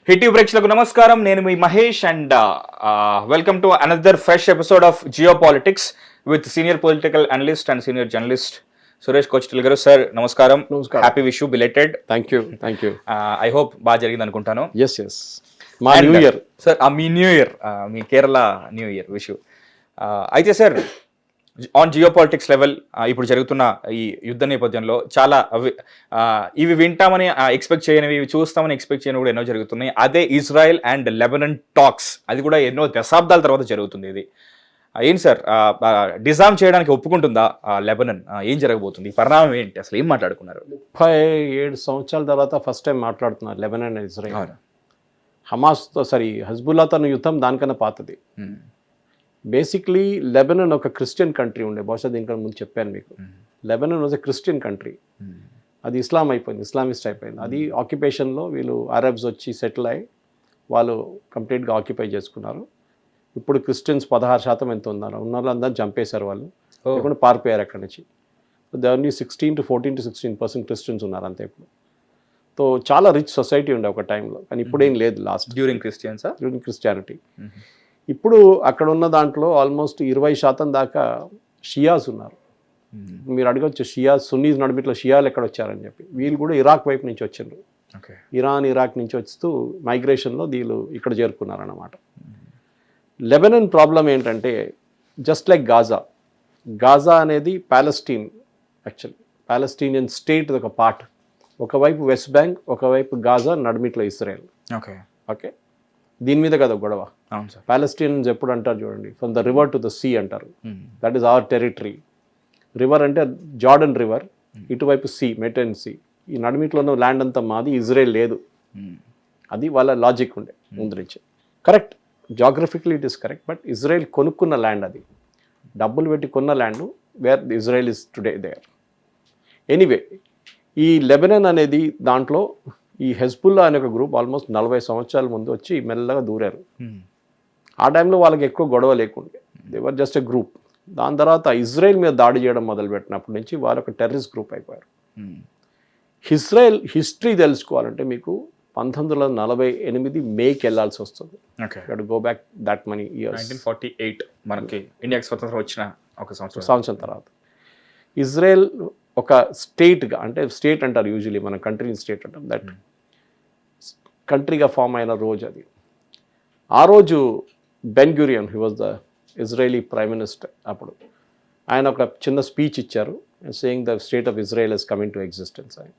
Hit ప్రేక్షకులకు నమస్కారం. నేను మీ Mahesh and welcome to another fresh episode of geopolitics with senior political analyst and senior journalist Suresh Kochattil garu. Sir నమస్కారం. Happy wish you belated. Thank you. I hope బాగా జరిగింది అనుకుంటాను. Yes మా న్యూ ఇయర్ సార్, మీ న్యూ ఇయర్, మీ Kerala new year wish you. అయితే sir, on geopolitics level ఇప్పుడు జరుగుతున్న ఈ యుద్ధ నేపథ్యంలో చాలా ఇవి వింటామని ఎక్స్పెక్ట్ చేయనివి, ఇవి చూస్తామని ఎక్స్పెక్ట్ చేయని కూడా ఎన్నో జరుగుతున్నాయి. అదే ఇజ్రాయెల్ అండ్ లెబనాన్ టాక్స్, అది కూడా ఎన్నో దశాబ్దాల తర్వాత జరుగుతుంది. ఇది ఏంటి సార్, డిజామ్ చేయడానికి ఒప్పుకుంటుందా లెబనాన్? ఏం జరగబోతుంది? ఈ పరిణామం ఏంటి? అసలు ఏం మాట్లాడుకున్నారు? 37 సంవత్సరాల తర్వాత ఫస్ట్ టైం మాట్లాడుతున్నారు లెబనాన్ అండ్ ఇజ్రాయెల్. హమాస్తో హజ్బుల్లాతో యుద్ధం దానికన్నా పాతది. బేసిక్లీ లెబనాన్ ఒక క్రిస్టియన్ కంట్రీ ఉండే, బహుశా దీనికన్నా ముందు చెప్పాను మీకు. Lebanon was a Christian country, అది ఇస్లాం అయిపోయింది, ఇస్లామిస్ట్ అయిపోయింది. అది ఆక్యుపేషన్లో వీళ్ళు అరబ్స్ వచ్చి సెటిల్ అయ్యి వాళ్ళు కంప్లీట్గా ఆక్యుపై చేసుకున్నారు. ఇప్పుడు క్రిస్టియన్స్ 16% ఎంత ఉన్నారు అందరూ చంపేశారు వాళ్ళు, లేకుండా పారిపోయారు అక్కడి నుంచి. దాన్ని 16 to 16% క్రిస్టియన్స్ ఉన్నారు అంతే. ఇప్పుడు సో చాలా రిచ్ సొసైటీ ఉండే ఒక టైంలో, కానీ ఇప్పుడేం లేదు. Last during Christianity. ఇప్పుడు అక్కడ ఉన్న దాంట్లో ఆల్మోస్ట్ 20% దాకా షియాస్ ఉన్నారు. మీరు అడగచ్చు, షియాస్ సున్నీస్ నడిమిట్లో షియాలు ఎక్కడ వచ్చారని చెప్పి. వీళ్ళు కూడా ఇరాక్ వైపు నుంచి వచ్చిండ్రు. ఇరాన్ ఇరాక్ నుంచి వస్తూ మైగ్రేషన్లో వీళ్ళు ఇక్కడ చేరుకున్నారన్నమాట. లెబనాన్ ప్రాబ్లం ఏంటంటే జస్ట్ లైక్ గాజా అనేది ప్యాలెస్టీన్, యాక్చువల్లీ ప్యాలెస్టీనియన్ స్టేట్ ఒక పార్ట్. ఒకవైపు వెస్ట్ బ్యాంక్, ఒకవైపు గాజా, నడిమిట్లో ఇస్రాయెల్. ఓకే, దీని మీద కదా గొడవ. ప్యాలెస్టీనియన్స్ ఎప్పుడు అంటారు చూడండి, from the river to the sea అంటారు. That is our territory. River అంటే జార్డన్ రివర్, ఇటువైపు సీ, మెటన్ సీ. ఈ నడిమిట్లో ఉన్న ల్యాండ్ అంతా మాది, ఇజ్రాయెల్ లేదు. అది వాళ్ళ లాజిక్ ఉండే ముందు నుంచి. Correct, geographically it is correct. But Israel కొనుక్కున్న ల్యాండ్, అది డబ్బులు పెట్టి కొన్న land, where Israel is today there. Anyway, ఈ లెబనాన్ అనేది దాంట్లో ఈ హెజ్బుల్లా అనే ఒక గ్రూప్ ఆల్మోస్ట్ 40 సంవత్సరాల ముందు వచ్చి మెల్లగా దూరారు. ఆ టైంలో వాళ్ళకి ఎక్కువ గొడవ లేకుండే, దేవర్ జస్ట్ ఎ గ్రూప్. దాని తర్వాత ఇజ్రాయెల్ మీద దాడి చేయడం మొదలుపెట్టినప్పటి నుంచి వాళ్ళు ఒక టెర్రరిస్ట్ గ్రూప్ అయిపోయారు. ఇజ్రాయెల్ హిస్టరీ తెలుసుకోవాలంటే మీకు 1948 మేకి వెళ్ళాల్సి వస్తుంది. Go back that money years. 1948 మనకి ఇండియాకి స్వతంత్రం వచ్చిన ఒక సంవత్సరం తర్వాత ఇజ్రాయెల్ ఒక స్టేట్గా, అంటే స్టేట్ అంటారు యూజువలీ, మన కంట్రీని స్టేట్ అంటాం. దట్ కంట్రీగా ఫామ్ అయిన రోజు అది. ఆ రోజు Ben Gurion, he was the Israeli prime minister అప్పుడు, ఆయన ఒక చిన్న స్పీచ్ ఇచ్చారు, saying the state of Israel is coming to existence. ఆయన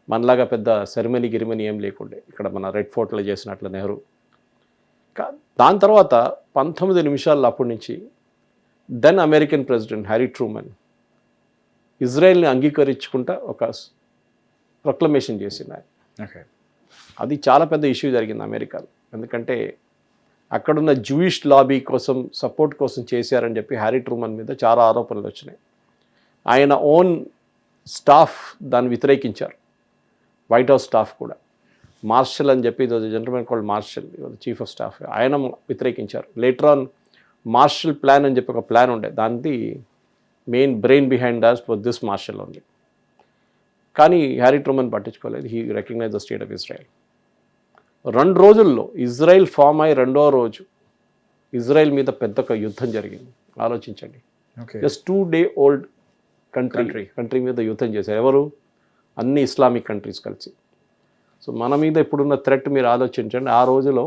మనలాగా పెద్ద సెరమనీ గిరిమనీ ఏం లేకుండే, ఇక్కడ మన రెడ్ ఫోర్ట్లో చేసినట్లు నెహ్రూ. దాని తర్వాత 19 నిమిషాల్లో అప్పటి నుంచి then American president Harry Truman ఇజ్రాయెల్ని అంగీకరించుకుంటా ఒక ప్రొక్లమేషన్ చేసింది ఆయన. అది చాలా పెద్ద ఇష్యూ జరిగింది అమెరికాలో, ఎందుకంటే అక్కడున్న జూయిష్ లాబీ కోసం, సపోర్ట్ కోసం చేశారని చెప్పి హ్యారీ ట్రూమన్ మీద చాలా ఆరోపణలు వచ్చినాయి. ఆయన ఓన్ స్టాఫ్ దాన్ని వ్యతిరేకించారు, వైట్ హౌస్ స్టాఫ్ కూడా. మార్షల్ అని చెప్పి, ఇది gentlemen called Marshall, chief of staff, ఆయన వ్యతిరేకించారు. లేటర్ ఆన్ మార్షల్ ప్లాన్ అని చెప్పి ఒక ప్లాన్ ఉండే, దానికి main brain behind that for this Marshall only. కానీ హ్యారీ ట్రూమన్ పట్టించుకోలేదు. He recognize the state of Israel. 2 రోజుల్లో ఇజ్రాయెల్ ఫామ్ అయ్యి 2వ రోజు ఇజ్రాయెల్ మీద పెద్ద యుద్ధం జరిగింది. ఆలోచించండి, జస్ట్ 2 day ఓల్డ్ కంట్రీ మీద యుద్ధం చేశారు. ఎవరు? అన్ని ఇస్లామిక్ కంట్రీస్ కలిసి. సో మన మీద ఇప్పుడున్న థ్రెట్ మీరు ఆలోచించండి, ఆ రోజులో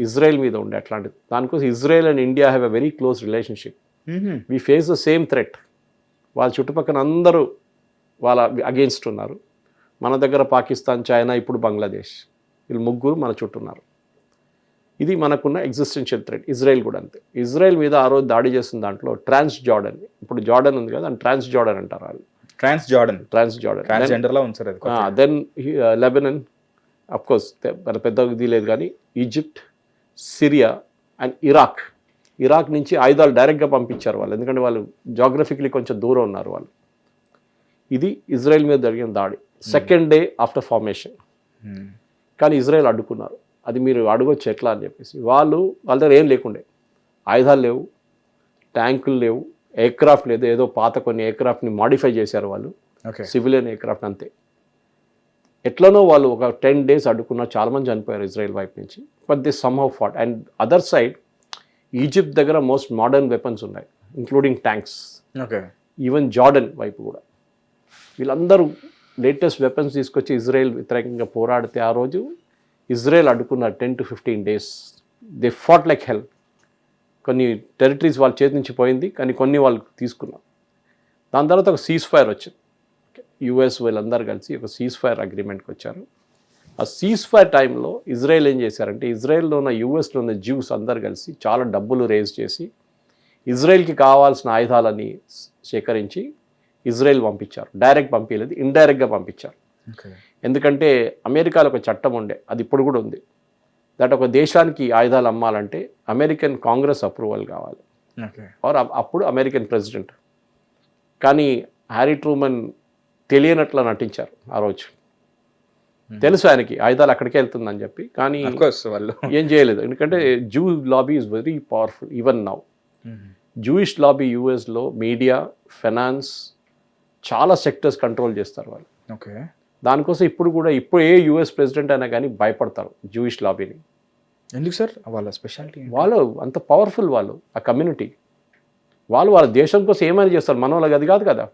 ఇజ్రాయెల్ మీద ఉండే అట్లాంటిది. దానికోసం Israel and India have a very close relationship. We face the same threat. వాళ్ళ చుట్టుపక్కల అందరూ వాళ్ళ అగెయిన్స్ట్ ఉన్నారు. మన దగ్గర పాకిస్తాన్, చైనా, ఇప్పుడు బంగ్లాదేశ్, వీళ్ళు ముగ్గురు మన చుట్టూ ఉన్నారు. ఇది మనకున్న ఎగ్జిస్టెన్షియల్ థ్రెట్. ఇజ్రాయెల్ కూడా అంతే. ఇజ్రాయెల్ మీద ఆ రోజు దాడి చేసిన దాంట్లో ట్రాన్స్ జార్డన్, ఇప్పుడు జార్డన్ ఉంది కదా, ట్రాన్స్ జార్డన్ అంటారు వాళ్ళు. Transjordan. Then Lebanon, of course పెద్ద ఇది లేదు, కానీ ఈజిప్ట్, సిరియా అండ్ ఇరాక్ నుంచి ఆయుధాలు డైరెక్ట్గా పంపించారు వాళ్ళు, ఎందుకంటే వాళ్ళు జాగ్రఫికలీ కొంచెం దూరం ఉన్నారు వాళ్ళు. ఇది ఇజ్రాయెల్ మీద జరిగిన దాడి, సెకండ్ డే ఆఫ్టర్ ఫార్మేషన్. కానీ ఇజ్రాయెల్ అడ్డుకున్నారు. అది మీరు అడగొచ్చు ఎట్లా అని చెప్పేసి. వాళ్ళ దగ్గర ఏం లేకుండే, ఆయుధాలు లేవు, ట్యాంకులు లేవు, ఎయిర్క్రాఫ్ట్ లేదు. ఏదో పాత కొన్ని ఎయిర్క్రాఫ్ట్ని మాడిఫై చేశారు వాళ్ళు, సివిలియన్ ఎయిర్క్రాఫ్ట్ అంతే. ఎట్లనో వాళ్ళు ఒక 10 days అడ్డుకున్నారు, చాలామంది చనిపోయారు ఇజ్రాయెల్ వైపు నుంచి. But this somehow fought. And other side Egypt దగ్గర మోస్ట్ మోడర్న్ వెపన్స్ ఉన్నాయి, including tanks. Okay. Even Jordan వైపు కూడా వీళ్ళందరూ లేటెస్ట్ వెపన్స్ తీసుకొచ్చి ఇజ్రాయెల్ వ్యతిరేకంగా పోరాడితే ఆ రోజు ఇజ్రాయెల్ అడ్డుకున్నారు 10 to 15 days. They fat like హెల్. కొన్ని టెరిటరీస్ వాళ్ళ చేతి నుంచి పోయింది, కానీ కొన్ని వాళ్ళు తీసుకున్నారు. దాని తర్వాత ఒక సీజ్ ఫైర్ వచ్చింది. యుఎస్ వీళ్ళందరూ కలిసి ఒక సీజ్ ఫైర్ అగ్రిమెంట్కి వచ్చారు. ఆ సీజ్ ఫైర్ టైంలో ఇజ్రాయెల్ ఏం చేశారంటే, ఇజ్రాయెల్లో ఉన్న యూఎస్లో ఉన్న జ్యూస్ అందరు కలిసి చాలా డబ్బులు రేజ్ చేసి ఇజ్రాయెల్కి కావాల్సిన ఆయుధాలని సేకరించి ఇజ్రాయెల్ పంపించారు. డైరెక్ట్ పంపించలేదు, ఇండైరెక్ట్గా పంపించారు. ఎందుకంటే అమెరికాలో ఒక చట్టం ఉండే, అది ఇప్పుడు కూడా ఉంది, దట్ ఒక దేశానికి ఆయుధాలు అమ్మాలంటే అమెరికన్ కాంగ్రెస్ అప్రూవల్ కావాలి, ఆర్ అప్పుడు అమెరికన్ ప్రెసిడెంట్. కానీ హ్యారీ ట్రూమన్ తెలియనట్లా నటించారు ఆ రోజు. తెలుసు ఆయనకి ఆయుధాలు అక్కడికే వెళ్తుందని చెప్పి, కానీ వాళ్ళు ఏం చేయలేదు. ఎందుకంటే zoo lobby is very powerful even now. Jewish lobby యూఎస్లో మీడియా, ఫైనాన్స్, చాలా సెక్టర్స్ కంట్రోల్ చేస్తారు వాళ్ళు. ఓకే. దానికోసం ఇప్పుడు ఏ యూఎస్ ప్రెసిడెంట్ అయినా కానీ భయపడతారు జూయిష్ లాబీని. ఎందుకు సార్? వాళ్ళ స్పెషాలిటీ వాళ్ళు అంత పవర్ఫుల్, వాళ్ళు ఆ కమ్యూనిటీ, వాళ్ళ దేశం కోసం ఏమైనా చేస్తారు. మన వాళ్ళకి అది కాదు కదా.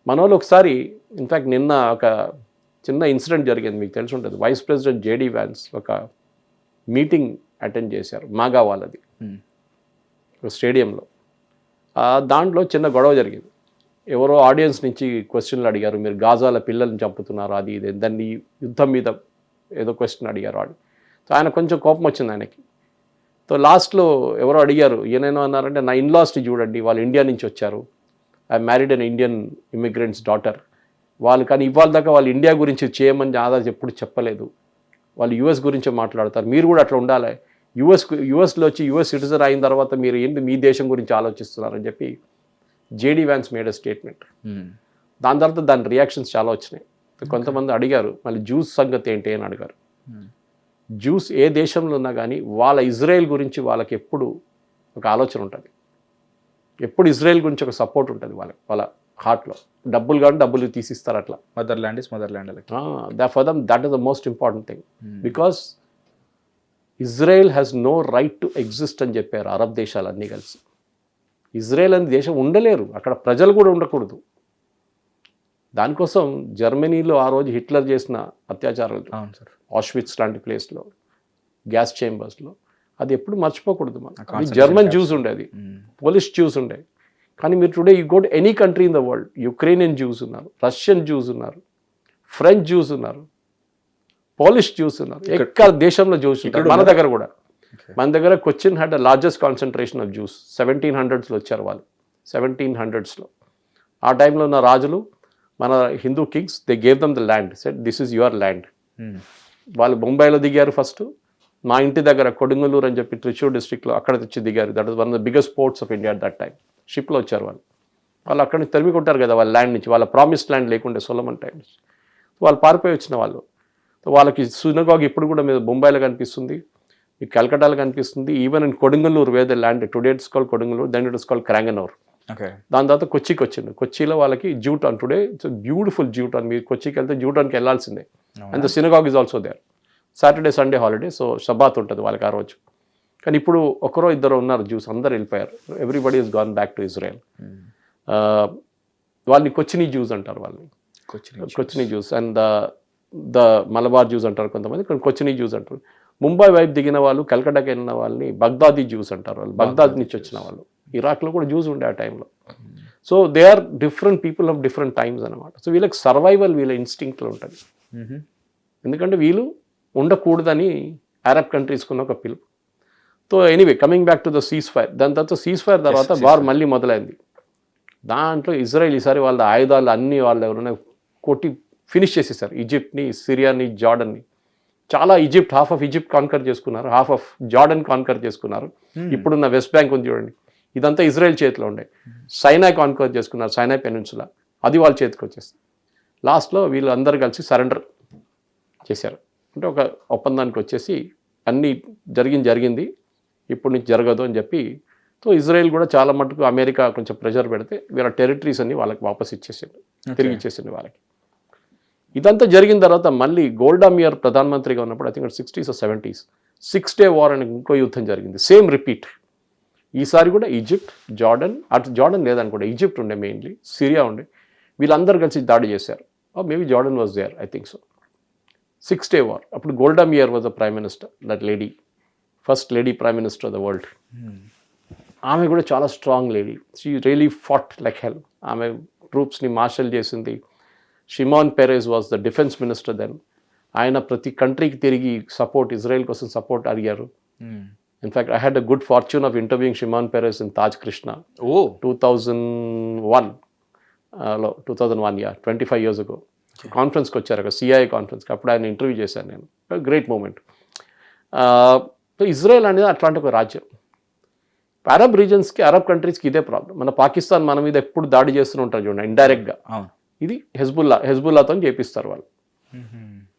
మన వాళ్ళు ఒకసారి, ఇన్ఫ్యాక్ట్ నిన్న ఒక చిన్న ఇన్సిడెంట్ జరిగింది, మీకు తెలిసి ఉంటుంది. వైస్ ప్రెసిడెంట్ జేడీ వ్యాన్స్ ఒక మీటింగ్ అటెండ్ చేశారు, మాగా వాళ్ళది, ఒక స్టేడియంలో. దాంట్లో చిన్న గొడవ జరిగింది. ఎవరో ఆడియన్స్ నుంచి క్వశ్చన్లు అడిగారు, మీరు గాజాల పిల్లల్ని చంపుతున్నారు, అది ఇది, దాన్ని యుద్ధం మీద ఏదో క్వశ్చన్ అడిగారు వాడు. సో ఆయన కొంచెం కోపం వచ్చింది ఆయనకి. సో లాస్ట్లో ఎవరో అడిగారు, ఈయనేమో అన్నారంటే, నా ఇన్లాస్ని చూడండి, వాళ్ళు ఇండియా నుంచి వచ్చారు, I married an Indian immigrants daughter, వాళ్ళు కానీ ఇవాళ దాకా వాళ్ళు ఇండియా గురించి చేయమని ఆదాజ్ ఎప్పుడు చెప్పలేదు, వాళ్ళు యూఎస్ గురించి మాట్లాడతారు, మీరు కూడా అట్లా ఉండాలి, యూఎస్లో వచ్చి యూఎస్ సిటిజన్ అయిన తర్వాత మీరు ఏంటి మీ దేశం గురించి ఆలోచిస్తున్నారని చెప్పి JD Vance made a statement. దాని తర్వాత దాని రియాక్షన్స్ చాలా వచ్చినాయి. కొంతమంది అడిగారు, మళ్ళీ జ్యూస్ సంగతి ఏంటి అని అడిగారు. జ్యూస్ ఏ దేశంలో ఉన్నా కానీ వాళ్ళ ఇజ్రాయెల్ గురించి వాళ్ళకి ఎప్పుడు ఒక ఆలోచన ఉంటుంది, ఎప్పుడు ఇజ్రాయెల్ గురించి ఒక సపోర్ట్ ఉంటుంది వాళ్ళ హార్ట్లో. డబ్బులు కానీ డబ్బులు తీసిస్తారు అట్లా. Motherland is motherland. For them that is the most important thing, because Israel has no right to exist అని చెప్పారు అరబ్ దేశాలన్నీ కలిసి. ఇజ్రాయెల్ అనే దేశం ఉండలేరు, అక్కడ ప్రజలు కూడా ఉండకూడదు. దానికోసం జర్మనీలో ఆ రోజు హిట్లర్ చేసిన అత్యాచారాలు, ఆష్విట్స్ లాంటి ప్లేస్లో, గ్యాస్ చేంబర్స్లో, అది ఎప్పుడు మర్చిపోకూడదు మనం. జర్మన్ జ్యూస్ ఉండేది, పోలిష్ జ్యూస్ ఉండేది. కానీ మీరు today you go to any country in the world, Ukrainian juice ఉన్నారు, రష్యన్ జ్యూస్ ఉన్నారు, ఫ్రెంచ్ జ్యూస్ ఉన్నారు, పోలిష్ జ్యూస్ ఉన్నారు, ఎక్కడ దేశంలో జ్యూస్ ఉంటారు. మన దగ్గర కూడా, మన దగ్గర Cochin had the largest concentration of juice. 1700s వచ్చారు వాళ్ళు, 1700s. ఆ టైంలో ఉన్న రాజులు, మన Hindu Kings, they gave them the land, said this is your land. వాళ్ళు ముంబైలో దిగారు ఫస్ట్, మా ఇంటి దగ్గర కొడుంగలూరు అని చెప్పి త్రిచూర్ డిస్ట్రిక్ట్లో అక్కడ తెచ్చి దిగారు. That is one of the biggest ports of India at that time. షిప్లో వచ్చారు వాళ్ళు అక్కడి నుంచి తరిమి కొట్టారు కదా వాళ్ళ ల్యాండ్ నుంచి, వాళ్ళ ప్రామిస్డ్ ల్యాండ్ లేకుండే సొలమన్ టైం నుంచి. వాళ్ళు పారిపోయి వచ్చిన వాళ్ళు. వాళ్ళకి సినగాగ్ ఇప్పుడు కూడా మీద ముంబైలో కనిపిస్తుంది, ఈ కల్కటాలో కనిపిస్తుంది, ఈవెన్ ఇన్ కొడుంగలూరు వేద land, today it's called Kodungallur, then it is called Cranganore. దాని తర్వాత కొచ్చికి వచ్చింది. కొచ్చిలో వాళ్ళకి Jew Town, today it's beautiful Jew Town. మీరు కొచ్చికి వెళ్తే జూటాన్కి వెళ్ళాల్సిందే. And the synagogue is also there. Saturday Sunday holiday, so Shabbat ఉంటుంది వాళ్ళకి ఆ రోజు. కానీ ఇప్పుడు ఒకరో ఇద్దరు ఉన్నారు జ్యూస్, అందరు వెళ్ళిపోయారు. Everybody is gone back to Israel. వాళ్ళని కొచ్చినీ జ్యూస్ అంటారు, వాళ్ళని Cochini Jews. And the Malabar Jews అంటారు కొంతమంది, కొచ్చినీ జ్యూస్ అంటారు. ముంబై వైపు దిగిన వాళ్ళు, కల్కటాకి వెళ్ళిన వాళ్ళని బగ్దాదీ జ్యూస్ అంటారు. వాళ్ళు బగ్దాద్ నుంచి వచ్చిన వాళ్ళు. ఇరాక్లో కూడా జ్యూస్ ఉండే ఆ టైంలో. So they are different people of different times అనమాట. సో వీళ్ళకి సర్వైవల్ వీళ్ళ ఇన్స్టింక్ట్లో ఉంటుంది. ఎందుకంటే వీళ్ళు ఉండకూడదని అరబ్ కంట్రీస్కున్న ఒక పిలుపు. So anyway, coming back to the cease fire. దాని తర్వాత సీజ్ ఫైర్ తర్వాత వార్ మళ్ళీ మొదలైంది. దాంట్లో ఇజ్రాయెల్ ఈసారి వాళ్ళ ఆయుధాలు అన్నీ వాళ్ళు ఎవరైనా కొట్టి ఫినిష్ చేసేసారు. ఈజిప్ట్ని, సిరియాని, జార్డన్ని. చాలా Egypt, half of Egypt conquer చేసుకున్నారు, హాఫ్ ఆఫ్ జార్డన్ కాన్కర్ చేసుకున్నారు. ఇప్పుడున్న వెస్ట్ బ్యాంక్ ఉంది చూడండి, ఇదంతా ఇజ్రాయెల్ చేతిలో ఉండే. సైనాయ్ కాన్కర్ చేసుకున్నారు, సైనాయ్ పెనిన్సులా, అది వాళ్ళ చేతికి వచ్చేస్తుంది. లాస్ట్లో వీళ్ళు అందరు కలిసి సరెండర్ చేశారు. అంటే ఒక ఒప్పందానికి వచ్చేసి అన్నీ జరిగింది, ఇప్పుడు నుంచి జరగదు అని చెప్పి. సో ఇజ్రాయెల్ కూడా చాలా మటుకు అమెరికా కొంచెం ప్రెషర్ పెడితే వీళ్ళ టెరిటరీస్ అన్ని వాళ్ళకి వాపస్ ఇచ్చేసింది, తిరిగి ఇచ్చేసింది వాళ్ళకి. ఇదంతా జరిగిన తర్వాత మళ్ళీ గోల్డా మియర్ ప్రధానమంత్రిగా ఉన్నప్పుడు I think 60s or 70s 6-day war అని ఇంకో యుద్ధం జరిగింది, సేమ్ రిపీట్. ఈసారి కూడా ఈజిప్ట్, జార్డన్, అటు జార్డన్ లేదనుకోండి, ఈజిప్ట్ ఉండే మెయిన్లీ, సిరియా ఉండే, వీళ్ళందరూ కలిసి దాడి చేశారు. Maybe Jordan was there, I think so. 6-day war. అప్పుడు Golda Meir was the prime minister, that lady, first lady prime minister of the world. ఆమె కూడా చాలా strong lady. She really fought like hell. ఆమె ట్రూప్స్ని marshal చేసింది. Shimon Peres was the defence minister then. ఆయన ప్రతి కంట్రీకి తిరిగి సపోర్ట్, ఇజ్రాయెల్ కోసం సపోర్ట్ అడిగారు. In fact I had a good fortune of interviewing Shimon Peres in Taj Krishna 2001 లో 25 years ago. కాన్ఫరెన్స్కి వచ్చారు, అక్కడ సిఐఏ కాన్ఫరెన్స్కి. అప్పుడు ఆయన ఇంటర్వ్యూ చేశాను నేను. Great moment. ఇజ్రాయెల్ అనేది అట్లాంటి ఒక రాజ్యం. అరబ్ రీజన్స్కి, అరబ్ కంట్రీస్కి ఇదే ప్రాబ్లం. మన పాకిస్తాన్ మన మీద ఎప్పుడు దాడి చేస్తూనే ఉంటారు చూడండి, ఇండైరెక్ట్గా. ఇది హెజ్బుల్లాతో చేపిస్తారు వాళ్ళు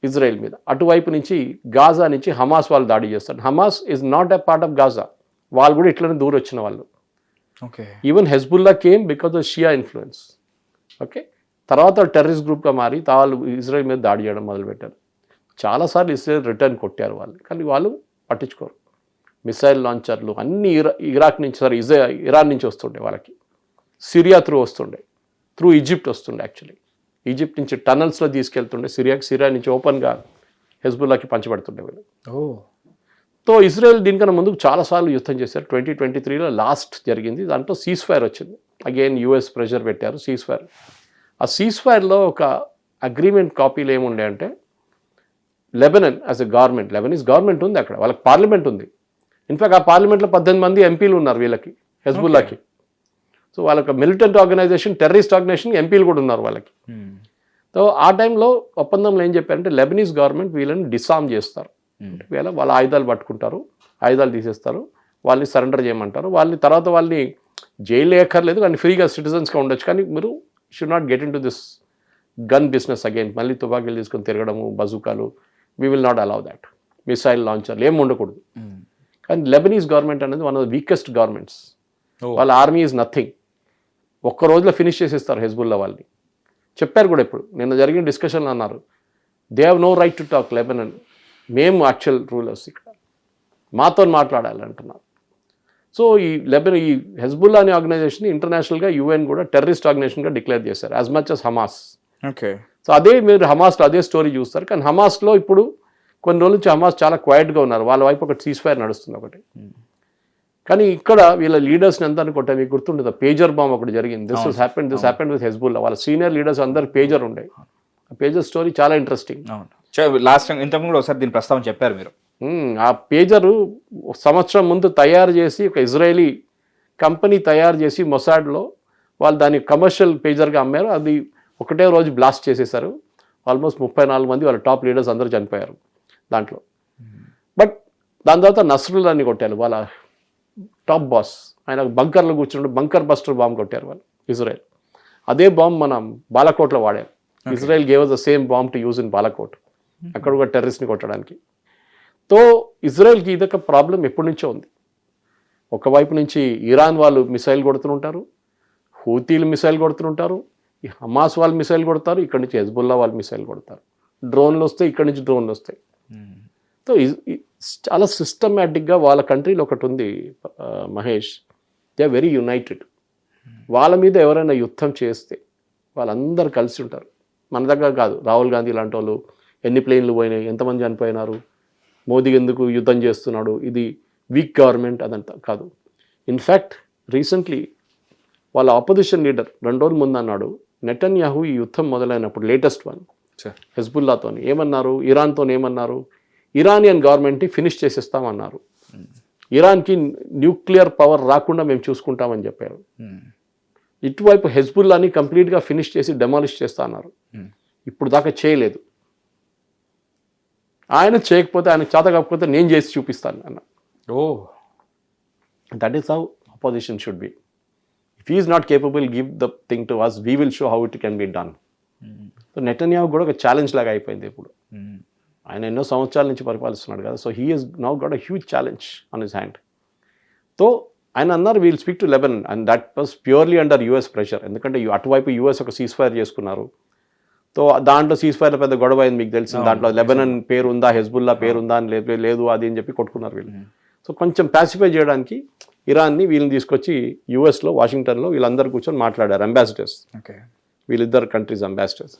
ఇజ్రాయెల్ మీద. అటువైపు నుంచి గాజా నుంచి హమాస్ వాళ్ళు దాడి చేస్తారు. Hamas is not a part of Gaza. వాళ్ళు కూడా ఇట్లనే దూరం వచ్చిన వాళ్ళు. Even Hezbollah came because of Shia influence. Okay, తర్వాత టెర్రరిస్ట్ గ్రూప్గా మారి వాళ్ళు ఇజ్రాయెల్ మీద దాడి చేయడం మొదలుపెట్టారు. చాలాసార్లు ఇజ్రాయెల్ రిటర్న్ కొట్టారు వాళ్ళు, కానీ వాళ్ళు పట్టించుకోరు. మిసైల్ లాంచర్లు అన్ని ఇరాక్ నుంచి, ఇరాన్ నుంచి వస్తుండే వాళ్ళకి, సిరియా త్రూ వస్తుండే, త్రూ ఈజిప్ట్ వస్తుండే. యాక్చువల్లీ ఈజిప్ట్ నుంచి టనల్స్లో తీసుకెళ్తుండే సిరియాకి, సిరియా నుంచి ఓపెన్గా హెజ్బుల్లాకి పంచబడుతుండే వీళ్ళు. సో ఇజ్రాయెల్ దీనికన్నా ముందుకు చాలాసార్లు యుద్ధం చేశారు. 2023లో లాస్ట్ జరిగింది, దాంట్లో సీజ్ ఫైర్ వచ్చింది. అగైన్ యుఎస్ ప్రెషర్ పెట్టారు, సీజ్ ఫైర్. ఆ సీజ్ ఫైర్లో ఒక అగ్రిమెంట్ కాపీలు ఏముండే అంటే, Lebanon as a government, Lebanese government ఉంది అక్కడ, వాళ్ళకి పార్లమెంట్ ఉంది. ఇన్ఫాక్ట్ ఆ పార్లమెంట్లో 18 మంది ఎంపీలు ఉన్నారు వీళ్ళకి, హెజ్బుల్లాకి. సో వాళ్ళకి మిలిటెంట్ ఆర్గనైజేషన్, టెర్రరిస్ట్ ఆర్గనైజేషన్ ఎంపీలు కూడా ఉన్నారు వాళ్ళకి. సో ఆ టైంలో ఒప్పందంలో ఏం చెప్పారంటే, లెబనీస్ గవర్నమెంట్ వీళ్ళని డిసామ్ చేస్తారు. వాళ్ళ ఆయుధాలు పట్టుకుంటారు, ఆయుధాలు తీసేస్తారు, వాళ్ళని సరెండర్ చేయమంటారు. తర్వాత వాళ్ళని జైలు వేయక్కర్లేదు, కానీ ఫ్రీగా సిటిజన్స్గా ఉండొచ్చు, కానీ మీరు should not get into this gun business again. మళ్ళీ తుపాకీలు తీసుకొని తిరగడము, బజూకాలు, we will not allow that. Missile లాంచర్లు ఏం ఉండకూడదు. కానీ లెబనీస్ గవర్నమెంట్ అనేది one of the weakest governments. వాళ్ళ ఆర్మీ ఈజ్ నథింగ్. ఒక్క రోజులో ఫినిష్ చేసేస్తారు హెజ్బుల్లా వాళ్ళని. చెప్పారు కూడా ఇప్పుడు, నిన్న జరిగిన డిస్కషన్లో అన్నారు, they have no right to talk Lebanon, మేము యాక్చువల్ రూలర్స్ ఇక్కడ, మాతో మాట్లాడాలి అంటున్నారు. సో ఈ హెజ్బుల్లా అనే ఆర్గనైజేషన్ ఇంటర్నేషనల్గా యుఎన్ కూడా టెర్రరిస్ట్ ఆర్గనైజేషన్గా డిక్లేర్ చేశారు, as much as Hamas. Okay, so అదే మీరు హమాస్లో అదే స్టోరీ చూస్తారు. కానీ హమాస్లో ఇప్పుడు కొన్ని రోజుల నుంచి హమాస్ చాలా క్వైట్గా ఉన్నారు, వాళ్ళ వైపు ఒక సీజ్ ఫైర్ నడుస్తుంది ఒకటి. కానీ ఇక్కడ వీళ్ళ లీడర్స్ని ఎంత అనుకుంటా మీకు గుర్తుంటుంది, పేజర్ బాంబ్ ఒకటి జరిగింది. This happened with Hezbollah. వాళ్ళ సీనియర్ లీడర్స్ అందరు పేజర్ ఉండే. ఆ పేజర్ స్టోరీ చాలా ఇంట్రెస్టింగ్. లాస్ట్ టైం ఇంతకుముందు ఒకసారి దీని ప్రస్తావన చెప్పారు మీరు. ఆ పేజరు సంవత్సరం ముందు తయారు చేసి, ఒక ఇజ్రాయేలీ కంపెనీ తయారు చేసి మొసాడ్లో వాళ్ళు దాన్ని కమర్షియల్ పేజర్గా అమ్మారు. అది ఒకటే రోజు బ్లాస్ట్ చేసేసారు. ఆల్మోస్ట్ 34 మంది వాళ్ళ టాప్ లీడర్స్ అందరూ చనిపోయారు దాంట్లో. బట్ దాని తర్వాత నస్రుల్లాని కొట్టారు, వాళ్ళ టాప్ బాస్. ఆయన బంకర్లో కూర్చుంటే బంకర్ బస్టర్ బాంబ్ కొట్టారు వాళ్ళు ఇజ్రాయెల్. అదే బాంబ్ మనం బాలకోట్లో వాడారు. Israel gave the same bomb to use in Balakot, అక్కడ కూడా టెర్రరిస్ట్ని కొట్టడానికి. తో ఇజ్రాయెల్కి ఇదొక ప్రాబ్లం ఎప్పటి నుంచో ఉంది. ఒకవైపు నుంచి ఇరాన్ వాళ్ళు మిసైల్ కొడుతుంటారు, హూతీలు మిసైల్ కొడుతుంటారు, ఈ హమాస్ వాళ్ళు మిసైల్ కొడతారు, ఇక్కడి నుంచి హెజ్బుల్లా వాళ్ళు మిసైల్ కొడతారు, డ్రోన్లు వస్తాయి, ఇక్కడి నుంచి డ్రోన్లు వస్తాయి. సో చాలా సిస్టమేటిక్గా వాళ్ళ కంట్రీలో ఒకటి ఉంది Mahesh, they are very united. వాళ్ళ మీద ఎవరైనా యుద్ధం చేస్తే వాళ్ళందరూ కలిసి ఉంటారు. మన దగ్గర కాదు, రాహుల్ గాంధీ లాంటి వాళ్ళు ఎన్ని ప్లేన్లు పోయినాయి, ఎంతమంది చనిపోయినారు, మోదీ ఎందుకు యుద్ధం చేస్తున్నాడు, ఇది వీక్ గవర్నమెంట్, అదంతా కాదు. ఇన్ఫ్యాక్ట్ రీసెంట్లీ వాళ్ళ ఆపోజిషన్ లీడర్ 2 రోజుల ముందు అన్నాడు, నెటన్యాహు ఈ యుద్ధం మొదలైనప్పుడు లేటెస్ట్ వన్ హెజ్బుల్లాతో ఏమన్నారు, ఇరాన్తో ఏమన్నారు, ఇరానియన్ గవర్నమెంట్ని ఫినిష్ చేసేస్తామన్నారు, ఇరాన్కి న్యూక్లియర్ పవర్ రాకుండా మేము చూసుకుంటామని చెప్పారు. ఇటువైపు హెజ్బుల్లాని కంప్లీట్గా ఫినిష్ చేసి డెమాలిష్ చేస్తా అన్నారు. ఇప్పుడు దాకా చేయలేదు. ఆయన చేయకపోతే, ఆయనకు చేత కాకపోతే నేను చేసి చూపిస్తాను అన్న. That is how opposition should be. If he is not capable, give the thing to us, we will show how it can be done. So Netanyahu కూడా ఒక ఛాలెంజ్ లాగా అయిపోయింది ఇప్పుడు. ఆయన ఎన్నో సంవత్సరాల నుంచి పరిపాలిస్తున్నాడు కదా, so he is now got a huge challenge on his hand. So ఆయన అన్నారు, we'll speak to Lebanon, and that was purely under US pressure. ఎందుకంటే అటువైపు యుఎస్ ఒక సీజ్ ఫైర్ చేసుకున్నారు, సో దాంట్లో సీజ్-ఫైర్ పెద్ద గొడవ అయింది మీకు తెలిసింది. దాంట్లో లెబనాన్ పేరు ఉందా, హెజ్బుల్లా పేరు ఉందా అని లేదు అది అని చెప్పి కొట్టుకున్నారు వీళ్ళు. సో కొంచెం పాసిఫై చేయడానికి ఇరాన్ని వీళ్ళని తీసుకొచ్చి యూఎస్లో వాషింగ్టన్లో వీళ్ళందరూ కూర్చొని మాట్లాడారు అంబాసిడర్స్, వీళ్ళిద్దరు కంట్రీస్ అంబాసిడర్స్.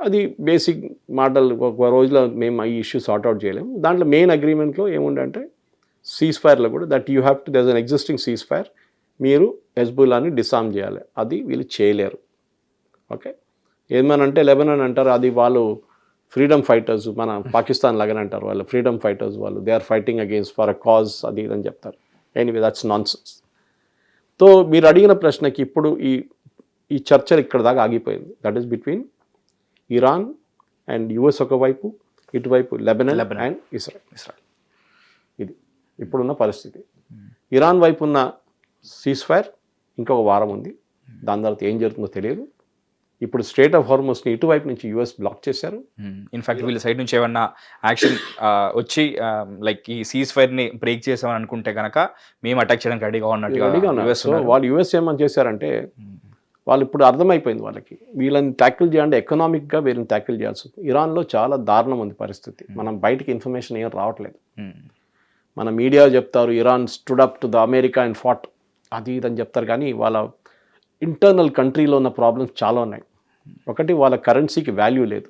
అది బేసిక్ మాటలు, ఒక రోజులో మేము ఈ ఇష్యూ సార్ట్అవుట్ చేయలేము. దాంట్లో మెయిన్ అగ్రిమెంట్లో ఏముండంటే సీజ్-ఫైర్లో కూడా that you have to their an existing seize-fire, మీరు హెజ్బుల్లాని డిసామ్ చేయాలి. అది వీళ్ళు చేయలేరు. ఓకే, ఏమనంటే లెబనాన్ అంటారు అది వాళ్ళు ఫ్రీడమ్ ఫైటర్స్, మన పాకిస్తాన్ లాగానే అంటారు వాళ్ళు ఫ్రీడమ్ ఫైటర్స్, వాళ్ళు they are fighting against for a cause, అది ఇదని చెప్తారు. Anyway that's nonsense. సో మీరు అడిగిన ప్రశ్నకి ఇప్పుడు ఈ చర్చలు ఇక్కడ దాకా ఆగిపోయింది. That is between Iran and US ఒకవైపు, ఇటువైపు లెబనాన్ అండ్ ఇస్రాయల్. ఇది ఇప్పుడున్న పరిస్థితి. ఇరాన్ వైపు ఉన్న సీజ్-ఫైర్ ఇంకొక వారం ఉంది. దాని తర్వాత ఏం జరుగుతుందో తెలియదు. ఇప్పుడు స్ట్రేట్ ఆఫ్ హార్మోస్ని ఇటువైపు నుంచి యూఎస్ బ్లాక్ చేశారు. ఇన్ఫాక్ట్ వీళ్ళ సైడ్ నుంచి ఏమన్నా యాక్షన్ వచ్చి లైక్ ఈ సీజ్-ఫైర్ని బ్రేక్ చేసామని అనుకుంటే కనుక మేము అటాక్ చేయడానికి రెడీగా ఉన్నట్టుగా వాళ్ళు యూఎస్ ఏమని చేశారంటే వాళ్ళు ఇప్పుడు అర్థమైపోయింది వాళ్ళకి వీళ్ళని ట్యాకిల్ చేయాలంటే ఎకనామిక్గా వీళ్ళని ట్యాకిల్ చేయాల్సి ఉంది. ఇరాన్లో చాలా దారుణం ఉంది పరిస్థితి. మనం బయటికి ఇన్ఫర్మేషన్ ఏం రావట్లేదు. మన మీడియా చెప్తారు Iran stood up to the America and fought, అది ఇదని చెప్తారు. కానీ వాళ్ళ ఇంటర్నల్ కంట్రీలో ఉన్న ప్రాబ్లమ్స్ చాలా ఉన్నాయి. ఒకటి, వాళ్ళ కరెన్సీకి వాల్యూ లేదు.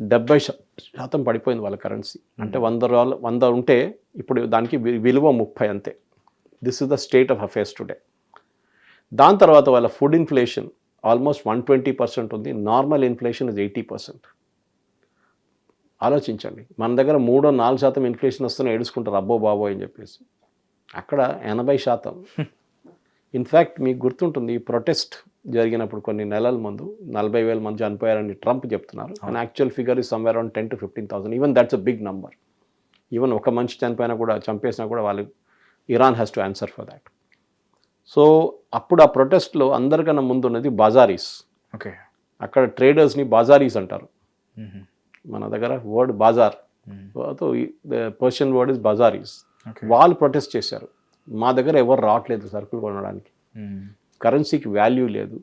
70% పడిపోయింది వాళ్ళ కరెన్సీ. అంటే $100 ఉంటే ఇప్పుడు దానికి విలువ 30 అంతే. This is the state of affairs today. దాని తర్వాత వాళ్ళ ఫుడ్ ఇన్ఫ్లేషన్ ఆల్మోస్ట్ 120% ఉంది. Normal inflation is 80%. ఆలోచించండి, మన దగ్గర 3-4% ఇన్ఫ్లేషన్ వస్తున్నా ఏడుచుకుంటారు అబ్బో బాబో అని చెప్పేసి. అక్కడ 80%. ఇన్ఫ్యాక్ట్ మీకు గుర్తుంటుంది ప్రొటెస్ట్ జరిగినప్పుడు కొన్ని నెలల ముందు 40,000 మంది చనిపోయారని ట్రంప్ చెప్తున్నారు. And actual figure is somewhere around 10,000 to 15,000. Even that's a big number. Even ఒక మనిషి చనిపోయినా కూడా, చంపేసినా కూడా వాళ్ళు Iran has to answer for that. So అప్పుడు ఆ ప్రొటెస్ట్లో అందరికన్నా ముందు ఉన్నది బాజారీస్. ఓకే, అక్కడ ట్రేడర్స్ని బాజారీస్ అంటారు. మన దగ్గర word bazaar, Persian word is bazaaris. వాళ్ళు ప్రొటెస్ట్ చేశారు, మా దగ్గర ఎవరు రావట్లేదు సరుకులు కొనడానికి, కరెన్సీకి వాల్యూ లేదు,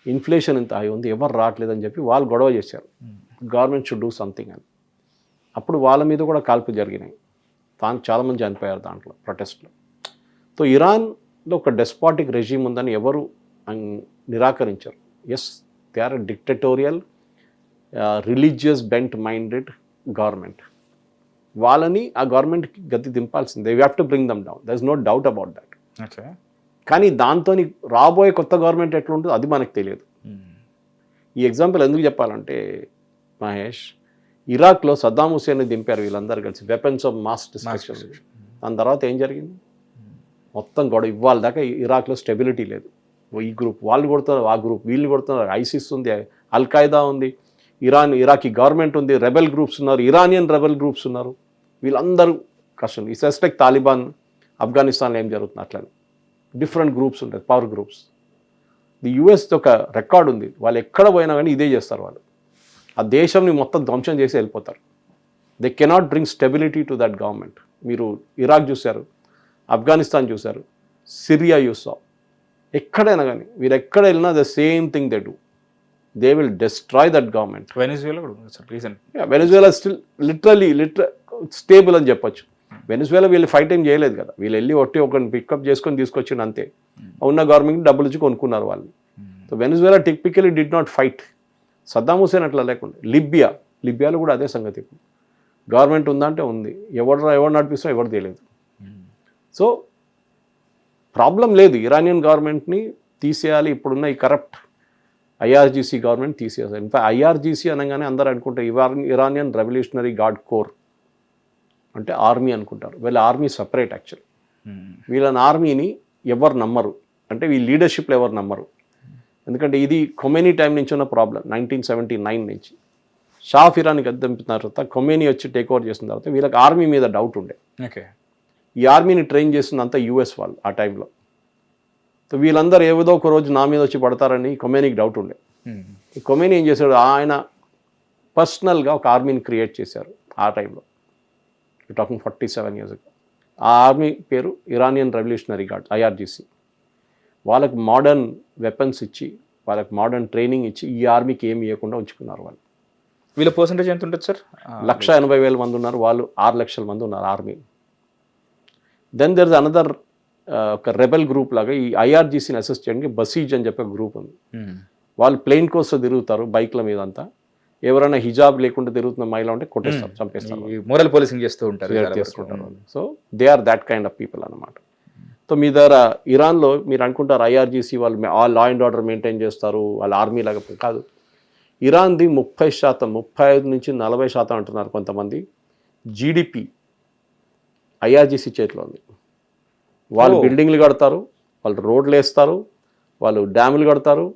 ఇన్ఫ్లేషన్ ఇంత హై ఉంది, ఎవరు రావట్లేదు అని చెప్పి వాళ్ళు గొడవ చేశారు. గవర్నమెంట్ షుడ్ డూ సంథింగ్ అని. అప్పుడు వాళ్ళ మీద కూడా కాల్పులు జరిగినాయి. చాలామంది చనిపోయారు దాంట్లో ప్రొటెస్ట్లో. సో ఇరాన్లో ఒక డెస్పాటిక్ రెజీమ్ ఉందని ఎవరు నిరాకరించారు. Yes, they are dictatorial religious bent minded government. వాళ్ళని ఆ గవర్నమెంట్కి గతి దింపాల్సిందే. They have to bring them down. There is no doubt about that. Okay, కానీ దాంతో రాబోయే కొత్త గవర్నమెంట్ ఎట్లుంటుందో అది మనకు తెలియదు. ఈ ఎగ్జాంపుల్ ఎందుకు చెప్పాలంటే మహేష్, ఇరాక్లో సద్దాం హుసేన్ని దింపారు వీళ్ళందరూ కలిసి, వెపన్స్ ఆఫ్ మాస్ డిస్ట్రక్షన్. దాని తర్వాత ఏం జరిగింది? మొత్తం గొడవ. ఇవ్వాలి దాకా ఇరాక్లో స్టెబిలిటీ లేదు. ఈ గ్రూప్ వాళ్ళు కొడుతున్నారు, ఆ గ్రూప్ వీళ్ళు కొడుతున్నారు, ఐసిస్ ఉంది, అల్-ఖైదా ఉంది, ఇరాకీ గవర్నమెంట్ ఉంది, రెబెల్ గ్రూప్స్ ఉన్నారు, ఇరానియన్ రెబెల్ గ్రూప్స్ ఉన్నారు. వీళ్ళందరూ కష్టం. ఈ సస్పెక్ట్ తాలిబాన్ ఆఫ్ఘనిస్తాన్లో ఏం జరుగుతుంది అట్లనే డిఫరెంట్ గ్రూప్స్ ఉంటాయి, పవర్ గ్రూప్స్. ది యుఎస్ ఒక రికార్డ్ ఉంది, వాళ్ళు ఎక్కడ పోయినా కానీ ఇదే చేస్తారు. వాళ్ళు ఆ దేశంని మొత్తం ధ్వంసం చేసి వెళ్ళిపోతారు. They cannot bring stability to that government. మీరు ఇరాక్ చూశారు, ఆఫ్ఘనిస్తాన్ చూశారు, సిరియా చూసాం, ఎక్కడైనా కానీ వీరు ఎక్కడ వెళ్ళినా the same thing they do. They will destroy that government. Venezuela still literally stable అని చెప్పొచ్చు. వెనిజువేలా వీళ్ళు ఫైట్ ఏం చేయలేదు కదా, వీళ్ళు వెళ్ళి ఒకరిని పికప్ చేసుకొని తీసుకొచ్చిండు అంతే. ఉన్న గవర్నమెంట్కి డబ్బులు ఇచ్చి కొనుక్కున్నారు వాళ్ళు. So Venezuela typically did not fight. Saddam Hussein అట్లా లేకుండా. లిబియాలో కూడా అదే సంగతి. ఇప్పుడు గవర్నమెంట్ ఉందంటే ఉంది, ఎవరు నడిపిస్తా ఎవరు తెలియదు. సో ప్రాబ్లం లేదు, ఇరానియన్ గవర్నమెంట్ని తీసేయాలి. ఇప్పుడున్న ఈ కరప్ట్ ఐఆర్జీసీ గవర్నమెంట్ తీసేయాలి. ఇన్ఫాక్ట్ ఐఆర్జీసీ అనగానే అందరూ అనుకుంటారు ఇరానియన్ రెవల్యూషనరీ గార్డ్ కోర్ అంటే ఆర్మీ అనుకుంటారు. వీళ్ళ ఆర్మీ సపరేట్ యాక్చువల్. వీళ్ళని ఆర్మీని ఎవరు నమ్మరు, అంటే వీళ్ళ లీడర్షిప్లో ఎవరు నమ్మరు. ఎందుకంటే ఇది ఖొమేనీ టైం నుంచి ఉన్న ప్రాబ్లం. 1979 నుంచి షా ఆఫ్ ఇరాన్ గద్దెంపిన తర్వాత ఖొమేనీ వచ్చి టేక్ ఓవర్ చేసిన తర్వాత వీళ్ళకి ఆర్మీ మీద డౌట్ ఉండే. ఓకే, ఈ ఆర్మీని ట్రైన్ చేసిందంతా యూఎస్ వాళ్ళు ఆ టైంలో. సో వీళ్ళందరూ ఏదో ఒక రోజు నా మీద వచ్చి పడతారని ఖొమేనీకి డౌట్ ఉండే. ఈ ఖొమేనీ ఏం చేశాడు, ఆయన పర్సనల్గా ఒక ఆర్మీని క్రియేట్ చేశారు ఆ టైంలో. Talking 47 years ago. ఆ ఆర్మీ పేరు ఇరానియన్ రెవల్యూషనరీ గార్డ్, ఐఆర్జీసీ. వాళ్ళకి మోడర్న్ వెపన్స్ ఇచ్చి వాళ్ళకి మోడర్న్ ట్రైనింగ్ ఇచ్చి ఈ ఆర్మీకి ఏమి ఇవ్వకుండా ఉంచుకున్నారు వాళ్ళు. వీళ్ళ పర్సంటేజ్ ఎంత ఉంటుంది సార్? 1,80,000 మంది ఉన్నారు, వాళ్ళు 6 లక్షల మంది ఉన్నారు army. Then there is another ఒక రెబెల్ గ్రూప్ లాగా ఈ ఐఆర్జీసీని అసిస్ట్ చేయడానికి బసీజ్ అని చెప్పే గ్రూప్ ఉంది. వాళ్ళు ప్లెయిన్ కోసం తిరుగుతారు బైక్ల మీద అంతా. ఎవరైనా హిజాబ్ లేకుండా తిరుగుతున్న మహిళ ఉంటే కొట్టేస్తారు, చంపేస్తారు, మోరల్ పోలీసింగ్ చేస్తూ ఉంటారు, చేసుకుంటారు. So they are that kind of people అన్నమాట. సో మీ దగ్గర ఇరాన్లో మీరు అనుకుంటారు ఐఆర్జీసీ వాళ్ళు లా అండ్ ఆర్డర్ మెయింటైన్ చేస్తారు, వాళ్ళ ఆర్మీ లాగా కాదు. ఇరాన్ది 30%, 35 నుంచి 40% అంటున్నారు కొంతమంది. జీడిపి ఐఆర్జీసీ చేతిలో ఉంది. వాళ్ళు బిల్డింగ్లు కడతారు, వాళ్ళు రోడ్లు వేస్తారు, వాళ్ళు డ్యాములు కడతారు,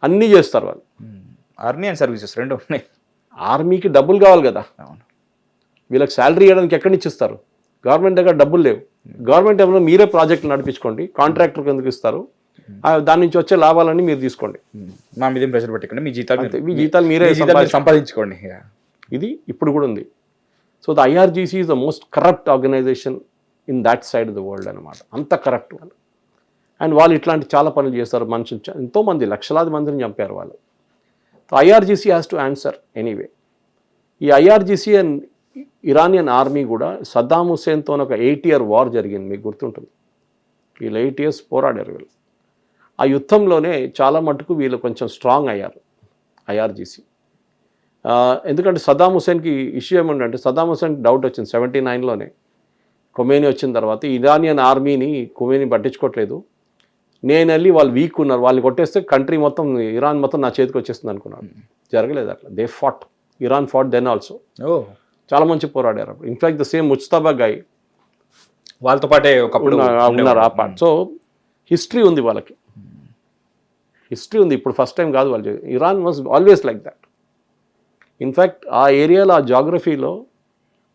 అన్నీ చేస్తారు వాళ్ళు. ఆర్మీ అండ్ సర్వీసెస్ రెండు ఉన్నాయి. ఆర్మీకి డబ్బులు కావాలి కదా, వీళ్ళకి శాలరీ ఇవ్వడానికి ఎక్కడి నుంచి ఇస్తారు? గవర్నమెంట్ దగ్గర డబ్బులు లేవు. గవర్నమెంట్ ఏమైనా మీరే ప్రాజెక్టులు నడిపించుకోండి, కాంట్రాక్టర్కి ఎందుకు ఇస్తారు? దాని నుంచి వచ్చే లాభాలన్నీ మీరు తీసుకోండి, మా మీద ప్రెషర్ పెట్టకండి, మీ జీతాలు మీరే సంపాదించుకోండి. ఇది ఇప్పుడు కూడా ఉంది. So the IRGC is the most corrupt organisation in that side of the world అనమాట. అంత కరప్ట్ వాళ్ళు. అండ్ వాళ్ళు ఇట్లాంటి చాలా పనులు చేస్తారు. మనుషులు ఎంతోమంది లక్షలాది మందిని చంపారు వాళ్ళు. So IRGC has to answer anyway. ఈ ఐఆర్జీసీ అండ్ ఇరానియన్ ఆర్మీ కూడా సద్దాం హుస్సేన్తో ఒక 8 year వార్ జరిగింది, మీకు గుర్తుంటుంది. వీళ్ళు 8 years పోరాడారు వీళ్ళు. ఆ యుద్ధంలోనే చాలా మటుకు వీళ్ళు కొంచెం స్ట్రాంగ్ అయ్యారు ఐఆర్జీసీ. ఎందుకంటే సద్దాం హుస్సేన్కి ఇష్యూ ఏమంటే, సద్దాం హుస్సేన్కి డౌట్ వచ్చింది 79లోనే ఖొమేనీ వచ్చిన తర్వాత, ఇరానియన్ ఆర్మీని ఖొమేనీ పట్టించుకోవట్లేదు, నేను వెళ్ళి వాళ్ళు వీక్ ఉన్నారు, వాళ్ళని కొట్టేస్తే కంట్రీ మొత్తం, ఇరాన్ మొత్తం నా చేతికి వచ్చేస్తుంది అనుకున్నాను. జరగలేదు అట్లా. They fought, Iran fought then also. చాలా మంచి పోరాడారు అప్పుడు. In fact the same Mujtaba guy వాళ్ళతో పాటే ఒకప్పుడు ఉన్నారు ఆ పార్ట్. సో హిస్టరీ ఉంది వాళ్ళకి, హిస్టరీ ఉంది. ఇప్పుడు ఫస్ట్ టైం కాదు వాళ్ళు. Iran was always like that. In fact ఆ ఏరియాలో, ఆ జాగ్రఫీలో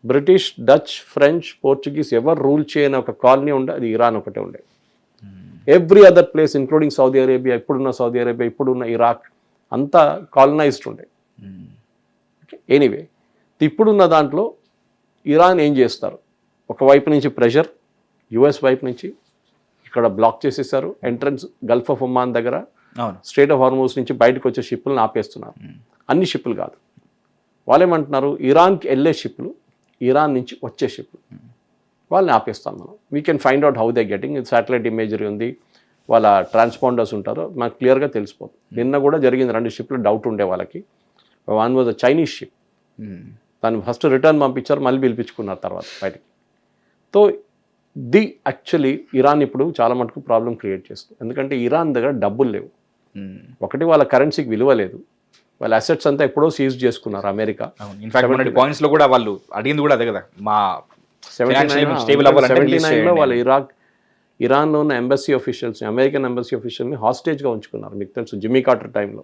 బ్రిటిష్, డచ్, ఫ్రెంచ్, పోర్చుగీస్ ఎవరు రూల్ చేయని ఒక కాలనీ ఉండే, అది ఇరాన్ ఒకటే ఉండే. Every other place including Saudi Arabia, ఇప్పుడున్న సౌదీ అరేబియా, ఇప్పుడున్న ఇరాక్ అంతా కాలనైజ్డ్ ఉండే. ఎనీవే, ఇప్పుడున్న దాంట్లో ఇరాన్ ఏం చేస్తారు, ఒకవైపు నుంచి ప్రెషర్, యుఎస్ వైపు నుంచి ఇక్కడ బ్లాక్ చేసేసారు ఎంట్రన్స్ గల్ఫ్ ఆఫ్ ఒమాన్ దగ్గర, స్ట్రేట్ ఆఫ్ హార్మూజ్ నుంచి బయటకు వచ్చే షిప్పులను ఆపేస్తున్నారు. అన్ని షిప్పులు కాదు, వాళ్ళేమంటున్నారు, ఇరాన్కి వెళ్ళే షిప్లు, ఇరాన్ నుంచి వచ్చే షిప్లు వాళ్ళని ఆపేస్తాం మనం. We can find out how they getting. Satellite imagery ఉంది, వాళ్ళ ట్రాన్స్పాండర్స్ ఉంటారు, మనకు క్లియర్గా తెలిసిపోతుంది. నిన్న కూడా జరిగింది, 2 షిప్లు డౌట్ ఉండే వాళ్ళకి. One was a Chinese ship, దాన్ని ఫస్ట్ రిటర్న్ పంపించారు, మళ్ళీ పిలిపించుకున్నారు తర్వాత బయటికి. సో యాక్చువల్లీ ఇరాన్ ఇప్పుడు చాలా మటుకు ప్రాబ్లం క్రియేట్ చేస్తుంది. ఎందుకంటే ఇరాన్ దగ్గర డబ్బులు లేవు. ఒకటి, వాళ్ళ కరెన్సీకి విలువ లేదు, వాళ్ళ అసెట్స్ అంతా ఎప్పుడో సీజ్ చేసుకున్నారు అమెరికా. పాయింట్స్ లో కూడా వాళ్ళు అడిగింది కూడా అదే కదా, మా 79లో వాళ్ళు ఇరాన్లో ఉన్న ఎంబసీ ఆఫీషియల్స్, అమెరికన్ ఎంబసీ ఆఫీషియల్ని హాస్టేజ్గా ఉంచుకున్నారు. మీకు తెలుసు జిమ్మీ కార్టర్ టైంలో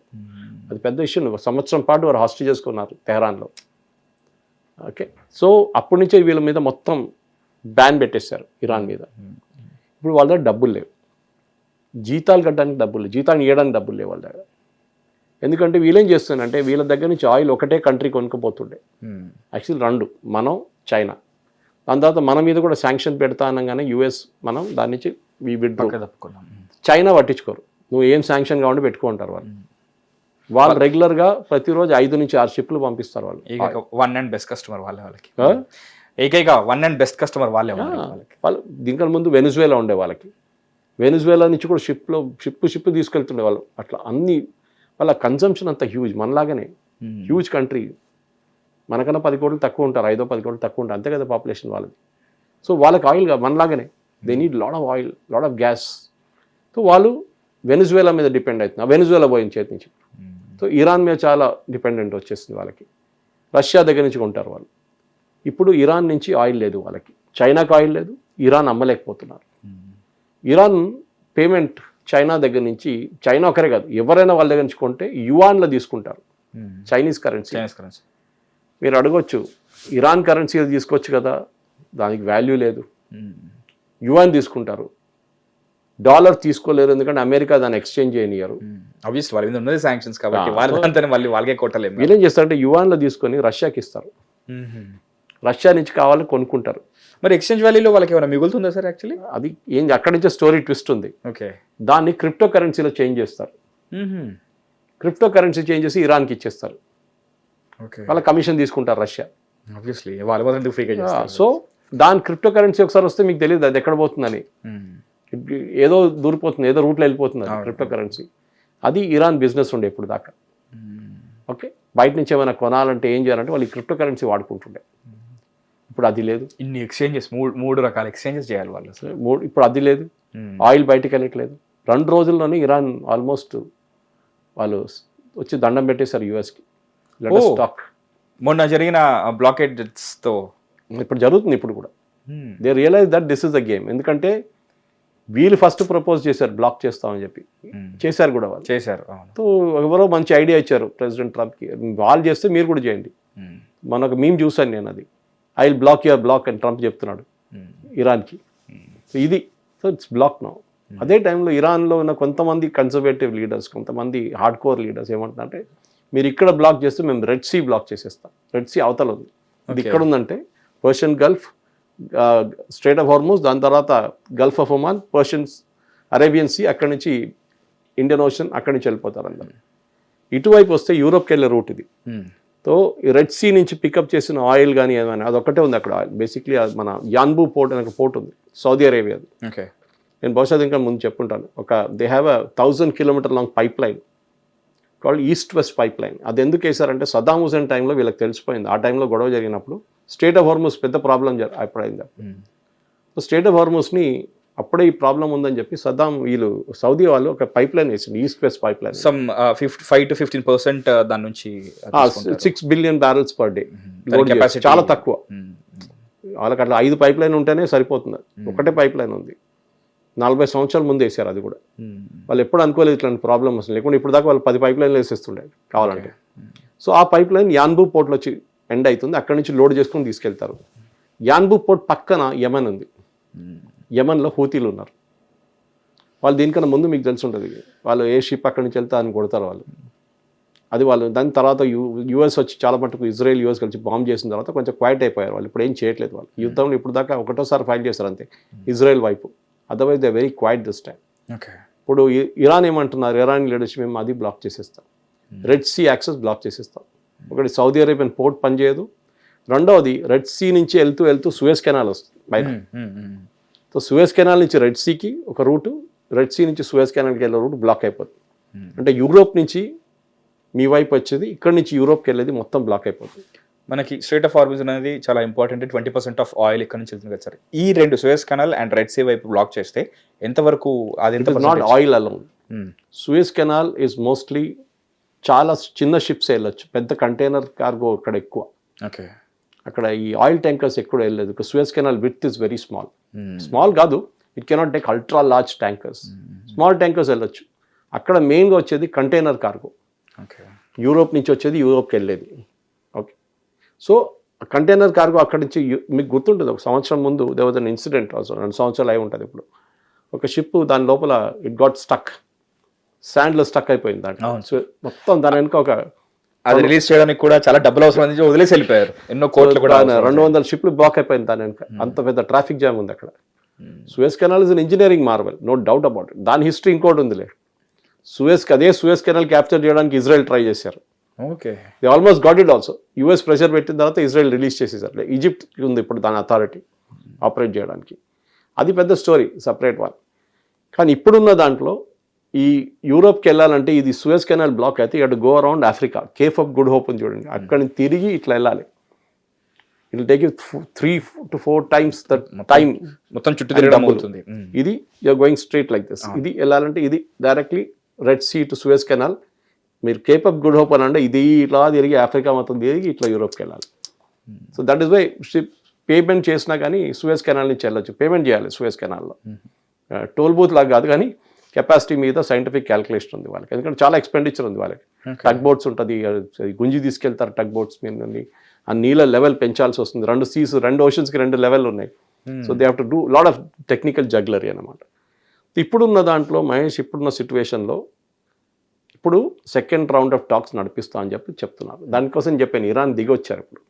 అది పెద్ద ఇష్యూ. 1 సంవత్సరం పాటు వారు హాస్టేజ్ చేసుకున్నారు తెహరాన్లో. ఓకే, సో అప్పటి నుంచే వీళ్ళ మీద మొత్తం బ్యాన్ పెట్టేశారు ఇరాన్ మీద. ఇప్పుడు వాళ్ళ దగ్గర డబ్బులు లేవు, జీతాలు కట్టడానికి డబ్బులు లేవు, జీతాలు ఇవ్వడానికి డబ్బులు లేవు వాళ్ళ దగ్గర. ఎందుకంటే వీళ్ళేం చేస్తున్నారంటే, వీళ్ళ దగ్గర నుంచి ఆయిల్ ఒకటే కంట్రీ కొనుక్కపోతుండే, యాక్చువల్లీ 2, మనం, చైనా. దాని తర్వాత మన మీద కూడా శాంక్షన్ పెడతా అనగానే యుఎస్ మనం దాని నుంచి తప్పుకున్నాం. చైనా పట్టించుకోరు, నువ్వు ఏం శాంక్షన్ కావాలంటే పెట్టుకుంటారు వాళ్ళు రెగ్యులర్గా ప్రతిరోజు 5 నుంచి 6 షిప్లు పంపిస్తారు వాళ్ళు. వన్ అండ్ బెస్ట్ కస్టమర్ వాళ్ళకి, ఏకైక వన్ అండ్ బెస్ట్ కస్టమర్ వాళ్ళే. వాళ్ళు దీనికన్నా ముందు వెనిజువేలా ఉండే వాళ్ళకి, వెనిజువేలా నుంచి కూడా షిప్ తీసుకెళ్తుండే వాళ్ళు. అట్లా అన్ని వాళ్ళ కన్జంప్షన్ అంత హ్యూజ్, మనలాగానే హ్యూజ్ కంట్రీ. మనకన్నా 10 కోట్లు తక్కువ ఉంటారు, 5-10 కోట్లు తక్కువ ఉంటారు, అంతే కదా పాపులేషన్ వాళ్ళది. సో వాళ్ళకి ఆయిల్ మనలాగానే, they need lot of oil, lot of gas. So వాళ్ళు వెనిజువేలా మీద డిపెండ్ అవుతున్నారు, వెనిజువేలా పోయిన చేతి నుంచి. సో ఇరాన్ మీద చాలా డిపెండెంట్ వచ్చేసింది వాళ్ళకి. రష్యా దగ్గర నుంచి కొంటారు వాళ్ళు. ఇప్పుడు ఇరాన్ నుంచి ఆయిల్ లేదు వాళ్ళకి, చైనాకు ఆయిల్ లేదు, ఇరాన్ అమ్మలేకపోతున్నారు. ఇరాన్ పేమెంట్ చైనా దగ్గర నుంచి, చైనా ఒకరే కాదు, ఎవరైనా వాళ్ళ దగ్గర నుంచి కొంటే యువాన్లో తీసుకుంటారు, చైనీస్ కరెన్సీ. మీరు అడగొచ్చు, ఇరాన్ కరెన్సీ తీసుకోవచ్చు కదా, దానికి వాల్యూ లేదు, యువాన్ తీసుకుంటారు. డాలర్ తీసుకోలేరు, ఎందుకంటే అమెరికా దాన్ని ఎక్స్చేంజ్ చేయనియరు. ఆబ్వియస్లీ వాళ్ళ మీద ఉన్నది శాంక్షన్స్ కాబట్టి వాళ్ళకే కొట్టలేము. వీళ్ళేం చేస్తారంటే యువాన్లో తీసుకొని రష్యాకి ఇస్తారు, రష్యా నుంచి కావాలని కొనుక్కుంటారు. మరి ఎక్స్చేంజ్ వాల్యూలో వాళ్ళకి ఏమైనా మిగులుతుందా సార్? యాక్చువల్లీ అది అక్కడి నుంచే స్టోరీ ట్విస్ట్ ఉంది. ఓకే, దాన్ని క్రిప్టో కరెన్సీలో చేంజ్ చేస్తారు. క్రిప్టో కరెన్సీ చేంజ్ చేసి ఇరాన్కి ఇచ్చేస్తారు. ఓకే, వాళ్ళ కమిషన్ తీసుకుంటారు రష్యా. ఆబ్వియస్లీ వాళ్ళ మొదటి ఫ్రీగా చేస్తారు. సో దాని క్రిప్టో కరెన్సీ ఒకసారి వస్తే మీకు తెలియదు అది ఎక్కడ పోతుందని. ఏదో దూరిపోతుంది, ఏదో రూట్లో వెళ్ళిపోతుంది అది క్రిప్టో కరెన్సీ. అది ఇరాన్ బిజినెస్ ఉండే ఇప్పుడు దాకా. ఓకే, బయట నుంచి ఏమైనా కొనాలంటే ఏం చేయాలంటే వాళ్ళు ఈ క్రిప్టో కరెన్సీ వాడుకుంటుండే. ఇప్పుడు అది లేదు. ఇన్ని ఎక్స్చేంజెస్, మూడు రకాల ఎక్స్చేంజెస్ చేయాలి వాళ్ళు అసలు. ఇప్పుడు అది లేదు. ఆయిల్ బయటికి వెళ్ళట్లేదు. 2 రోజుల్లోనే ఇరాన్ ఆల్మోస్ట్ వాళ్ళు వచ్చి దండం పెట్టేశారు యూఎస్కి. స్టాక్ మొన్న జరిగిన బ్లాకేడ్స్తో ఇప్పుడు జరుగుతుంది. ఇప్పుడు కూడా they realize that this is the game. ఎందుకంటే వీళ్ళు ఫస్ట్ ప్రపోజ్ చేశారు బ్లాక్ చేస్తామని చెప్పి, చేశారు కూడా వాళ్ళు. చేశారు. సో ఎవరో మంచి ఐడియా ఇచ్చారు ప్రెసిడెంట్ ట్రంప్కి, వాళ్ళు చేస్తే మీరు కూడా చేయండి. మనకు మేము చూసాను నేను అది, I will block your block అని ట్రంప్ చెప్తున్నాడు ఇరాన్కి. సో ఇది, సో ఇట్స్ బ్లాక్ నౌ. అదే టైంలో ఇరాన్లో ఉన్న కొంతమంది కన్సర్వేటివ్ లీడర్స్, కొంతమంది హార్డ్ కోర్ లీడర్స్ ఏమంటున్నారంటే మీరు ఇక్కడ బ్లాక్ చేస్తే మేము రెడ్ సీ బ్లాక్ చేసేస్తాం. రెడ్ సీ అవతల ఉంది, ఇది ఇక్కడ ఉందంటే Persian Gulf, Strait of Hormuz, దాని తర్వాత Gulf of Oman, Persians, Arabian Sea, అక్కడి నుంచి ఇండియన్ ఓషన్, అక్కడి నుంచి వెళ్ళిపోతారు అందరు. ఇటువైపు వస్తే యూరోప్కి వెళ్ళే రూట్ ఇది. సో ఈ రెడ్ సీ నుంచి పికప్ చేసిన ఆయిల్ కానీ ఏమైనా అదొక్కటే ఉంది అక్కడ. బేసిక్లీ మన యాన్బూ పోర్ట్ అనే ఒక పోర్ట్ ఉంది సౌదీ అరేబియాది. ఓకే, నేను బహుశా ఇంకా ముందు చెప్పుంటాను. They have a 1000 kilometer long pipeline called east west pipeline. అది ఎందుకు వేశారంటే సద్దాం హుసేన్ టైంలో వీళ్ళకి తెలిసిపోయింది. ఆ టైంలో గొడవ జరిగినప్పుడు స్టేట్ ఆఫ్ హార్మూజ్ పెద్ద ప్రాబ్లం అప్పుడైంది. సో స్టేట్ ఆఫ్ హార్మూజ్ని అప్పుడే ఈ ప్రాబ్లం ఉందని చెప్పి వీళ్ళు సౌదీ వాళ్ళు ఒక పైప్ లైన్ వేసింది, east west pipe line. Some 5 to 15% దాని నుంచి 6 billion barrels per day capacity, చాలా తక్కువ. వాళ్ళకి అట్లా 5 పైప్ లైన్ ఉంటేనే సరిపోతుంది. ఒకటే పైప్ లైన్ ఉంది, 40 సంవత్సరాల ముందు వేసారు అది కూడా. వాళ్ళు ఎప్పుడు అనుకోలేదు ఇట్లాంటి ప్రాబ్లం అసలు, లేకుంటే ఇప్పుడు దాకా వాళ్ళు 10 పైప్ లైన్లు వేసేస్తుండే కావాలంటే. సో ఆ పైప్ లైన్ యాన్బూ పోర్ట్లో వచ్చి ఎండ్ అవుతుంది, అక్కడి నుంచి లోడ్ చేసుకుని తీసుకెళ్తారు. యాన్బూ పోర్ట్ పక్కన యమన్ ఉంది, యమన్లో హూతీలు ఉన్నారు. వాళ్ళు దీనికన్నా ముందు మీకు తెలిసి ఉంటుంది, వాళ్ళు ఏ షిప్ అక్కడి నుంచి వెళ్తే అని కొడతారు వాళ్ళు. అది వాళ్ళు దాని తర్వాత యూఎస్ వచ్చి చాలా మటుకు ఇజ్రాయెల్ యూఎస్ కలిసి బాంబ్ చేసిన తర్వాత కొంచెం క్వైట్ అయిపోయారు వాళ్ళు. ఇప్పుడు ఏం చేయట్లేదు వాళ్ళు. యుద్ధంలో ఇప్పుడు దాకా ఒకటోసారి ఫైట్ చేస్తారు అంతే ఇజ్రాయెల్ వైపు, otherwise they very quiet this time. ఇప్పుడు ఇరాన్ ఏమంటున్నారు, ఇరాన్ లీడర్షిప్ మేము అది బ్లాక్ చేసేస్తాం, రెడ్ సీ యాక్సెస్ బ్లాక్ చేసేస్తాం. ఒకటి సౌదీ అరేబియన్ పోర్ట్ పనిచేయదు, రెండవది రెడ్ సీ నుంచి వెళ్తూ సూయజ్ కెనాల్ వస్తుంది బయట. సో సూయజ్ కెనాల్ నుంచి రెడ్ సీకి ఒక రూటు, రెడ్ సీ నుంచి సూయజ్ కెనాల్కి వెళ్ళే రూట్ బ్లాక్ అయిపోతుంది. అంటే యూరోప్ నుంచి మీ వైపు వచ్చేది, ఇక్కడ నుంచి యూరోప్కి వెళ్ళేది మొత్తం బ్లాక్ అయిపోతుంది. మనకి స్ట్రేట్ ఆఫ్ హార్మూజ్ అనేది చాలా ఇంపార్టెంట్. 20% ఆఫ్ ఆయిల్ ఇక్కడ నుంచి వెళ్తుంది కదా సార్. ఈ రెండు Suez Canal and Red Sea వైపు బ్లాక్ చేస్తే ఎంతవరకు అది? Not oil alone, Suez Canal is mostly చాలా చిన్న షిప్స్ వెళ్ళొచ్చు, పెద్ద కంటైనర్ కార్గో అక్కడ ఎక్కువ. ఓకే, అక్కడ ఈ ఆయిల్ ట్యాంకర్స్ ఎక్కడ వెళ్ళలేదు. Suez canal width is very small. Small కాదు, it cannot take ultra large tankers. Small tankers వెళ్ళొచ్చు. అక్కడ మెయిన్గా వచ్చేది కంటైనర్ కార్గో, యూరోప్ నుంచి వచ్చేది యూరోప్కి వెళ్ళేది. ఓకే, సో కంటైనర్ కార్గో అక్కడి నుంచి మీకు గుర్తుంటుంది, ఒక సంవత్సరం ముందు దే వాజ్ అన్ ఇన్సిడెంట్, 2 సంవత్సరాలు అయి ఉంటుంది ఇప్పుడు. ఒక షిప్ దాని లోపల ఇట్ గాట్ స్టక్, శాండ్లో స్టక్ అయిపోయింది దాంట్లో. సో మొత్తం దాని వెనుక ఒక అది రిలీజ్ చేయడానికి కూడా చాలా డబ్బులు అవసరం, వదిలేసి వెళ్ళిపోయారు. ఎన్నో కోట్లు కూడా 200 షిప్లు బ్లాక్ అయిపోయింది దాని వెనుక. అంత పెద్ద ట్రాఫిక్ జామ్ ఉంది అక్కడ. Suez Canal is an engineering marvel, no doubt about it. దాని హిస్టరీ ఇంకోటి ఉందిలే. అదే సూయజ్ కెనాల్ క్యాప్చర్ చేయడానికి ఇజ్రాయెల్ ట్రై చేశారు. Okay, they almost got it also. US pressure పెట్టిన తర్వాత ఇజ్రాయెల్ రిలీజ్ చేసేసారు. ఈజిప్ట్ ఉంది ఇప్పుడు దాని అథారిటీ ఆపరేట్ చేయడానికి. అది పెద్ద స్టోరీ, సపరేట్ వన్. కానీ ఇప్పుడున్న దాంట్లో ఈ యూరోప్కి వెళ్ళాలంటే ఇది సూయజ్ కెనాల్ బ్లాక్ అయితే ఇటు go around Africa, Cape of Good Hope అని చూడండి, అక్కడి నుంచి తిరిగి ఇట్లా వెళ్ళాలి. It take 3 to 4 times the time, మొత్తం చుట్టూ తిరగడం అవుతుంది. ఇది you're going straight like this. ఇది వెళ్ళాలంటే ఇది డైరెక్ట్లీ Red Sea to Suez Canal. మీరు కేప్ ఆఫ్ గుడ్ హోప్ అని అంటే ఇది ఇట్లా తిరిగి ఆఫ్రికా మొత్తం తిరిగి ఇట్లా యూరోప్కి వెళ్ళాలి. So that is why ship payment చేసినా కానీ సూయజ్ కెనాల్ నుంచి వెళ్ళొచ్చు. పేమెంట్ చేయాలి సూయజ్ కెనాల్లో, టోల్ బూత్ లాగా కాదు, కానీ కెపాసిటీ మీద సైంటిఫిక్ క్యాల్కులేషన్ ఉంది వాళ్ళకి. ఎందుకంటే చాలా ఎక్స్పెండిచర్ ఉంది వాళ్ళకి. టగ్ బోట్స్ ఉంటుంది, గుంజి తీసుకెళ్తారు టగ్ బోట్స్ మీద నుండి. ఆ నీళ్ళ లెవెల్ పెంచాల్సి వస్తుంది. 2 ఓషన్స్కి 2 లెవెల్ ఉన్నాయి. So they have to do lot of technical jugglery అనమాట. ఇప్పుడున్న దాంట్లో మహేష్, ఇప్పుడున్న సిచ్యువేషన్లో ఇప్పుడు సెకండ్ రౌండ్ ఆఫ్ టాక్స్ నడిపిస్తాం అని చెప్పి చెప్తున్నారు. దానికోసం చెప్పాను ఇరాన్ దిగి వచ్చారు ఇప్పుడు.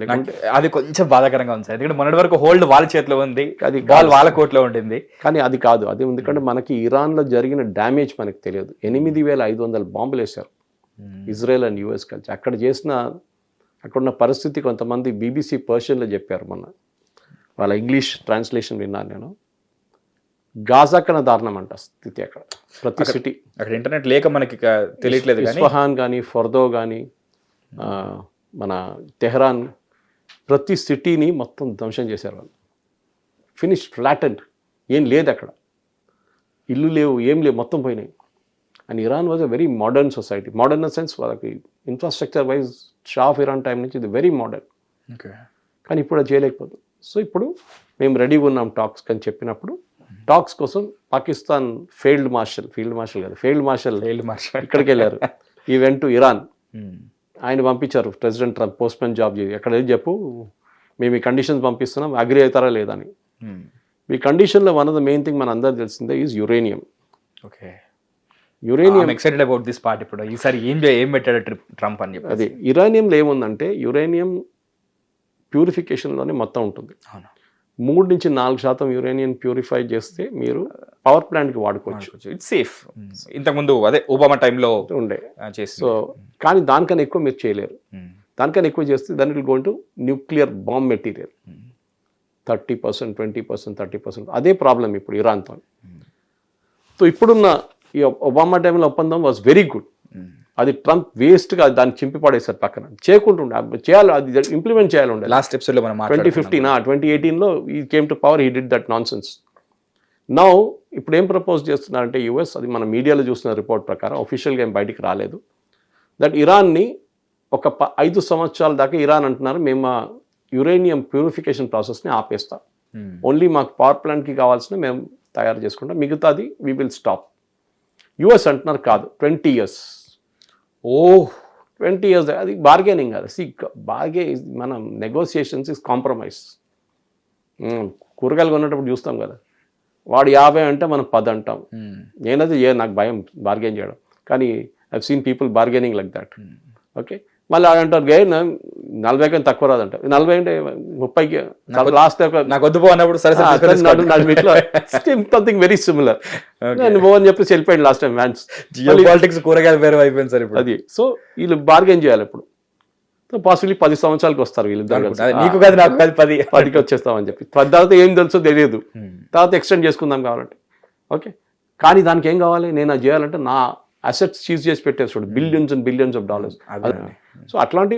లేకుంటే అది కొంచెం బాధాకరంగా ఉంది సార్, ఎందుకంటే మొన్నటి వరకు హోల్డ్ వాళ్ళ చేతిలో ఉంది, అది బాల్ వాళ్ళ కోర్టులో ఉంటుంది. కానీ అది కాదు, అది ఎందుకంటే మనకి ఇరాన్లో జరిగిన డ్యామేజ్ మనకు తెలియదు. 8,500 బాంబులు వేశారు ఇజ్రాయెల్ అండ్ యూఎస్ కలిసి. అక్కడున్న పరిస్థితి కొంతమంది BBC పర్షియన్లో చెప్పారు మొన్న, వాళ్ళ ఇంగ్లీష్ ట్రాన్స్లేషన్ విన్నాను నేను. గాజా కన్నా దారుణం అంట స్థితి అక్కడ, ప్రతి సిటీ. అక్కడ ఇంటర్నెట్ లేక మనకి తెలియట్లేదు, కానీ ఇస్ఫహాన్ కానీ ఫర్దో కానీ మన తెహ్రాన్, ప్రతి సిటీని మొత్తం ధ్వంసం చేశారు వాళ్ళు. ఫినిష్ ఫ్లాటెడ్, ఏం లేదు అక్కడ, ఇల్లు లేవు, ఏం లేవు, మొత్తం పోయినాయి. And Iran was a very modern society. Modern in sense వాళ్ళకి infrastructure wise Shah of Iran time నుంచి ఇది వెరీ మోడర్న్. కానీ ఇప్పుడు అది చేయలేకపోతుంది. సో ఇప్పుడు మేము రెడీగా ఉన్నాం టాక్స్ అని చెప్పినప్పుడు, టాక్స్ కోసం పాకిస్తాన్ ఫీల్డ్ మార్షల్ ఇక్కడికి వెళ్ళారు. ఈ వెంట్ టు ఇరాన్. ఆయన పంపించారు ప్రెసిడెంట్ ట్రంప్, పోస్ట్మెన్ జాబ్ చేసి, ఎక్కడ ఏం చెప్పు, మేము ఈ కండిషన్స్ పంపిస్తున్నాం, అగ్రి అవుతారా లేదని. ఈ కండిషన్లో one of the main thing మన అందరూ తెలిసిందే is uranium. Okay, uranium excited about this part. ఇప్పుడు ఈసారి ఏం పెట్టాడు ట్రంప్ అని చెప్పి. అది ఇరానియంలో ఏముందంటే, యురేనియం ప్యూరిఫికేషన్లోనే మొత్తం ఉంటుంది. 3 నుంచి 4% యురేనియం ప్యూరిఫై చేస్తే మీరు పవర్ ప్లాంట్కి వాడుకోవచ్చు. It's safe. ఇంతకుముందు అదే ఒబామా టైంలో ఉండే చేసి. సో కానీ దానికన్నా ఎక్కువ మీరు చేయలేరు. దానికన్నా ఎక్కువ చేస్తే దాని will go to nuclear bomb material. 30%, 20%, 30%. అదే ప్రాబ్లం ఇప్పుడు ఇరాన్తో. సో ఇప్పుడున్న ఈ ఒబామా టైంలో ఒప్పందం వాజ్ వెరీ గుడ్. అది ట్రంప్ వేస్ట్గా దాన్ని చింపి పడేసారు పక్కన. చేయకుంటుండే చేయాలి, అది ఇంప్లిమెంట్ చేయాలి ఉండే. లాస్ట్ ఎపిసోడ్లో మనం 2018లో ఈ came to power, he did that non sense. Now ఇప్పుడు ఏం ప్రపోజ్ చేస్తున్నారంటే యుఎస్, అది మన మీడియాలో చూసిన రిపోర్ట్ ప్రకారం, అఫీషియల్గా ఏం బయటికి రాలేదు, దట్ ఇరాన్ని ఒక 5 సంవత్సరాల దాకా ఇరాన్ అంటున్నారు మేము ఆ యురేనియం ప్యూరిఫికేషన్ ప్రాసెస్ని ఆపేస్తాం, ఓన్లీ మాకు పవర్ ప్లాంట్కి కావాల్సిన మేము తయారు చేసుకుంటాం, మిగతాది వీ విల్ స్టాప్. యుఎస్ అంటున్నారు కాదు, 20 years. 20 years, అది బార్గెనింగ్ కాదు. మనం నెగోసియేషన్స్ ఇస్ కాంప్రమైజ్. కూరగాయలు కొన్నప్పుడు చూస్తాం కదా, వాడు 50 అంటే మనం 10 అంటాం. నేనైతే నాకు భయం బార్గెన్ చేయడం, కానీ I've seen people bargaining like that. Okay, మళ్ళీ అంటారు 40 కన్నా తక్కువ రాదంట, 40 అంటే 30కి లాస్ట్ నాకు వద్దు అన్నప్పుడు సంథింగ్ వెరీ సిమిలర్. నేను అని చెప్పి వెళ్ళిపోయాడు లాస్ట్ టైం వ్యాన్స్. పాలిటిక్స్ కూరగాయలు వేరే అయిపోయింది సార్ ఇప్పుడు. అది సో వీళ్ళు బార్గెన్ చేయాలి ఇప్పుడు. పాసిబిలీ 10 సంవత్సరాలకు వస్తారు వీళ్ళు. నీకు కాదు నాకు కాదు 10కి వచ్చేస్తామని చెప్పి. తర్వాత ఏం తెలుసో తెలియదు, తర్వాత ఎక్స్టెండ్ చేసుకుందాం కావాలంటే. ఓకే, కానీ దానికి ఏం కావాలి, నేను అది చేయాలంటే నా అసెట్స్ చీజ్ చేసి పెట్టేస్తాడు, billions and billions of dollars. So అట్లాంటి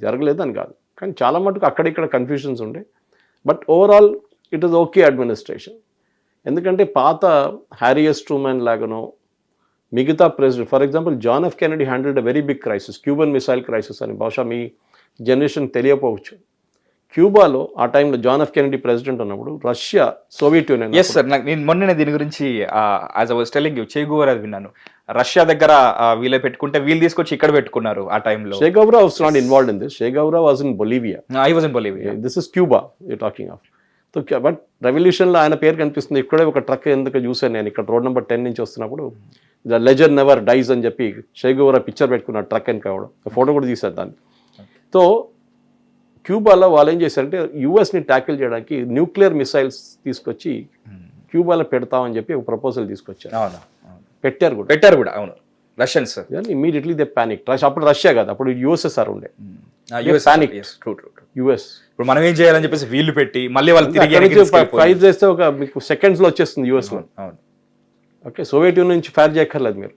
జరగలేదు అని కాదు, కానీ చాలా మటుకు అక్కడిక్కడ కన్ఫ్యూషన్స్ ఉండే. But overall it is okay administration. ఎందుకంటే పాత హ్యారీ ఎస్ ట్రూమన్ లాగానో మిగతా president, for example John F Kennedy handled a very big crisis, Cuban missile crisis అని బహుశా మీ జనరేషన్ తెలియకపోవచ్చు. క్యూబాలో ఆ టైంలో జాన్ ఎఫ్ కెనడీ ప్రెసిడెంట్ ఉన్నప్పుడు Russia, Soviet Union. Yes sir, నేను మొన్ననే దీని గురించి as I was telling you, Che Guevara విన్నాను. రష్యా దగ్గర వీళ్ళే పెట్టుకుంటే వీళ్ళు తీసుకొచ్చి ఇక్కడ పెట్టుకున్నారు ఆ టైంలో. Che Guevara was not involved in this. Che Guevara was in Bolivia. I was in Bolivia. This is Cuba you talking of. So but రెవల్యూషన్లో ఆయన పేరు కనిపిస్తుంది. ఇక్కడే ఒక ట్రక్ ఎందుకు చూశాను నేను, ఇక్కడ రోడ్ నెంబర్ 10 నుంచి వస్తున్నప్పుడు, ద లెజెండ్ నెవర్ డైస్ అని చెప్పి చే గువరా పిక్చర్ పెట్టుకున్న ట్రక్ అని కావడం, ఫోటో కూడా తీశారు దాన్ని. సో క్యూబాలో వాళ్ళు ఏం చేశారంటే యూఎస్ని ట్యాకిల్ చేయడానికి న్యూక్లియర్ మిసైల్స్ తీసుకొచ్చి క్యూబాలో పెడతామని చెప్పి ఒక ప్రపోజల్ తీసుకొచ్చారు. పెట్టారు కూడా. అవును, రష్యన్స్ ఇమీడియట్లీ దే పానిక్. అప్పుడు రష్యా కాదు, అప్పుడు యుఎస్ఎస్ఆర్ ఉండే. Panic US. ఇప్పుడు మనం ఏం చేయాలని చెప్పేసి వీళ్ళు పెట్టి మళ్ళీ వాళ్ళు ఫైర్ చేస్తే ఒక మీకు సెకండ్స్లో వచ్చేస్తుంది యుఎస్లో. ఓకే, సోవియట్ యూనియన్ నుంచి ఫైర్ చేయక్కర్లేదు మీరు,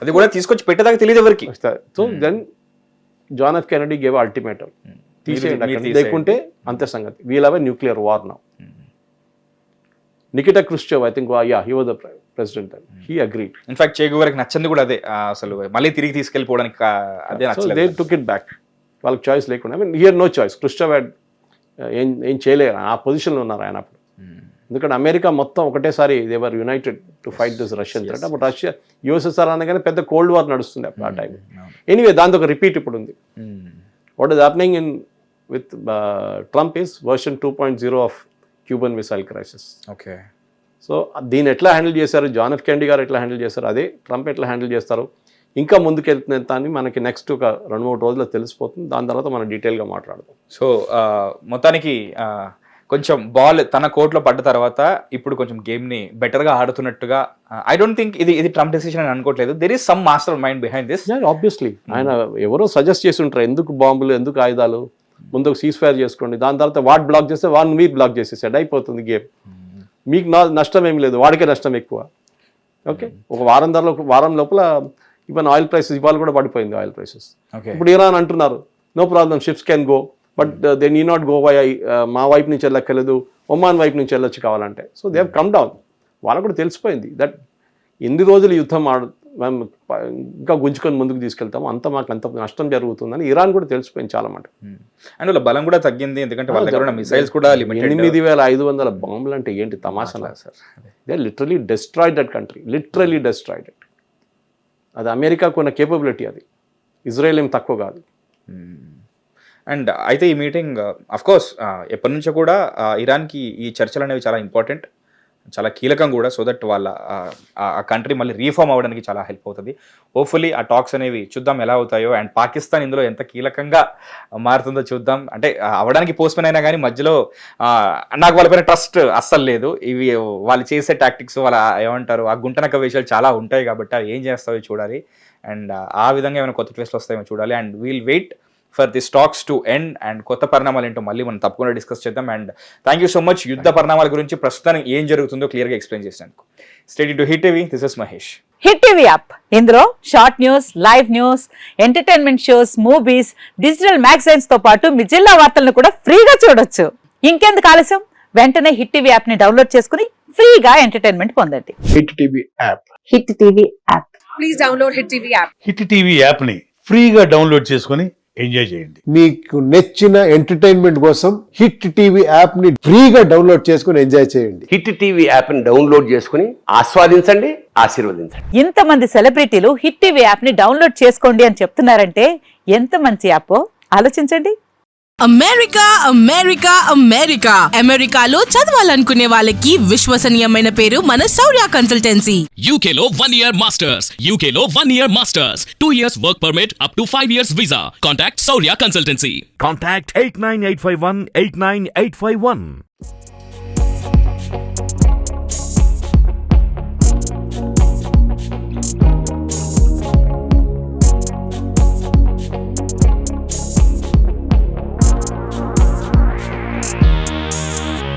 అది కూడా తీసుకొచ్చి పెట్టేదాకా తెలియదు ఎవరికి. So then John F Kennedy gave ultimatum, తీసేయండి లేకుంటే అంతే సంగతి, we'll have a nuclear war now. Nikita Khrushchev, I think, he was the president, he agreed. In fact Che గువరాకి నచ్చింది కూడా అదే, అసలు మళ్ళీ తిరిగి తీసుకెళ్ళిపోవడానికి అదే నచ్చలేదు. దే టుక్ ఇట్ బ్యాక్, వాళ్ళకి చాయిస్ లేకుండా. I mean here no choice. Khrushchev ఏం చేయలేరు, ఆ పొజిషన్లో ఉన్నారు ఆయన అప్పుడు. ఎందుకంటే అమెరికా మొత్తం ఒకటేసారి they were United to fight this Russian threat. అప్పుడు రష్యా యుఎస్ఎస్ఆర్ అనగానే పెద్ద కోల్డ్ వార్ నడుస్తుంది ఆ టైం. ఎనీవే దాంతో ఒక రిపీట్ ఇప్పుడు ఉంది. What is happening in with Trump is version 2.0 of Cuban Missile Crisis. Okay. So దీన్ని ఎట్లా హ్యాండిల్ చేశారు, జాన్ ఎఫ్ కెనడీ గారు ఎట్లా హ్యాండిల్ చేశారు, అదే ట్రంప్ ఎట్లా హ్యాండిల్ చేస్తారు, ఇంకా ముందుకెళ్తున్న దాన్ని మనకి నెక్స్ట్ ఒక 2-3 రోజుల్లో తెలిసిపోతుంది. దాని తర్వాత మనం డీటెయిల్గా మాట్లాడదాం. సో మొత్తానికి కొంచెం బాల్ తన కోర్టులో పడ్డ తర్వాత ఇప్పుడు కొంచెం గేమ్ని బెటర్గా ఆడుతున్నట్టుగా ఐ డోంట్ థింక్ ఇది ట్రంప్ డెసిషన్ అని అనుకోవట్లేదు. There is some master mind behind this. Obviously ఆయన ఎవరో సజెస్ట్ చేసి ఉంటారు, ఎందుకు బాంబులు, ఎందుకు ఆయుధాలు, ముందు ఒక సీజ్ ఫైర్ చేసుకోండి, దాని తర్వాత వాడు బ్లాక్ చేస్తే వాడిని మీరు బ్లాక్ చేసేసాడు, అయిపోతుంది గేమ్. మీకు నష్టం ఏమి లేదు, వాడికే నష్టం ఎక్కువ. ఓకే, ఒక వారం లోపల ఈవెన్ ఆయిల్ ప్రైసెస్ ఇవాళ కూడా పడిపోయింది ఆయిల్ ప్రైసెస్. ఇప్పుడు ఇరాన్ అంటున్నారు no problem, ships can go, but they need not go వై మా వైపు నుంచి వెళ్ళక్కర్లేదు, ఒమాన్ వైపు నుంచి వెళ్ళొచ్చు కావాలంటే. So they have come down. వాళ్ళకు కూడా తెలిసిపోయింది దట్ ఎన్ని రోజులు యుద్ధం మేము ఇంకా గుంజుకొని ముందుకు తీసుకెళ్తాము, మాకు అంత నష్టం జరుగుతుందని ఇరాన్ కూడా తెలిసిపోయింది చాలా మాట. అండ్ వాళ్ళ బలం కూడా తగ్గింది, ఎందుకంటే వాళ్ళ దగ్గర మిసైల్స్ కూడా 8,500 బాంబులు అంటే ఏంటి తమాషా sir. They literally destroyed that country, literally destroyed it. అది అమెరికాకు ఉన్న కేపబిలిటీ, అది ఇజ్రాయెల్ ఏం తక్కువ కాదు. అండ్ అయితే ఈ మీటింగ్ అఫ్కోర్స్ ఎప్పటి నుంచో కూడా ఇరాన్కి ఈ చర్చలు అనేవి చాలా ఇంపార్టెంట్, చాలా కీలకం కూడా. సో దట్ వాళ్ళ ఆ కంట్రీ మళ్ళీ రీఫార్మ్ అవ్వడానికి చాలా హెల్ప్ అవుతుంది. హోప్ఫుల్లీ ఆ టాక్స్ అనేవి చూద్దాం ఎలా అవుతాయో. అండ్ పాకిస్తాన్ ఇందులో ఎంత కీలకంగా మారుతుందో చూద్దాం. అంటే అవ్వడానికి పోస్ట్పోన్ అయినా కానీ మధ్యలో నాకు వాళ్ళపైన ట్రస్ట్ అస్సలు లేదు. ఇవి వాళ్ళు చేసే టాక్టిక్స్, వాళ్ళ ఏమంటారు ఆ గుంటనక్క విషయాలు చాలా ఉంటాయి కాబట్టి అవి ఏం చేస్తావో చూడాలి. అండ్ ఆ విధంగా ఏమైనా కొత్త ట్విస్ట్లు వస్తాయో చూడాలి. And we'll wait for this talks to end. And కొత్త పరిణామాలు ఏంటో మళ్ళీ మనం తప్పకుండా డిస్కస్ చేద్దాం. And thank you so much యుద్ధ పరిణామాల గురించి ప్రస్తుతం ఏం జరుగుతుందో క్లియర్గా ఎక్స్ప్లెయిన్ చేసినందుకు. State to hit TV, this is Mahesh. Hit TV app, ఇందులో short news, live news, entertainment shows, movies, digital magazines తో పాటు మీ జిల్లా వార్తలను కూడా ఫ్రీగా చూడొచ్చు. ఇంకెందుకు ఆలస్యం, వెంటనే హిట్ టీవీ యాప్ ని డౌన్లోడ్ చేసుకుని ఫ్రీగా ఎంటర్టైన్మెంట్ పొందండి. Hit TV app, hit TV app, please download hit TV app. Hit TV app ని ఫ్రీగా డౌన్లోడ్ చేసుకొని ఎంజాయ్ చేయండి. మీకు నచ్చిన ఎంటర్టైన్మెంట్ కోసం హిట్ టీవీ యాప్ ని ఫ్రీగా డౌన్లోడ్ చేసుకుని ఎంజాయ్ చేయండి. హిట్ టీవీ యాప్ ని డౌన్లోడ్ చేసుకుని ఆస్వాదించండి, ఆశీర్వదించండి. ఇంతమంది సెలబ్రిటీలు హిట్ టీవీ యాప్ ని డౌన్లోడ్ చేసుకోండి అని చెప్తున్నారంటే ఎంత మంచి యాప్ ఆలోచించండి. అమెరికా అమెరికా అమెరికా అమెరికాలో చదవాలనుకునే వాళ్ళకి విశ్వసనీయమైన పేరు మన శౌర్య కన్సల్టెన్సీ. UK లో 1 year masters, UK లో 1 year masters, 2 years work permit up to 5 years visa. Contact Saurya Consultancy. Contact 89851 89851.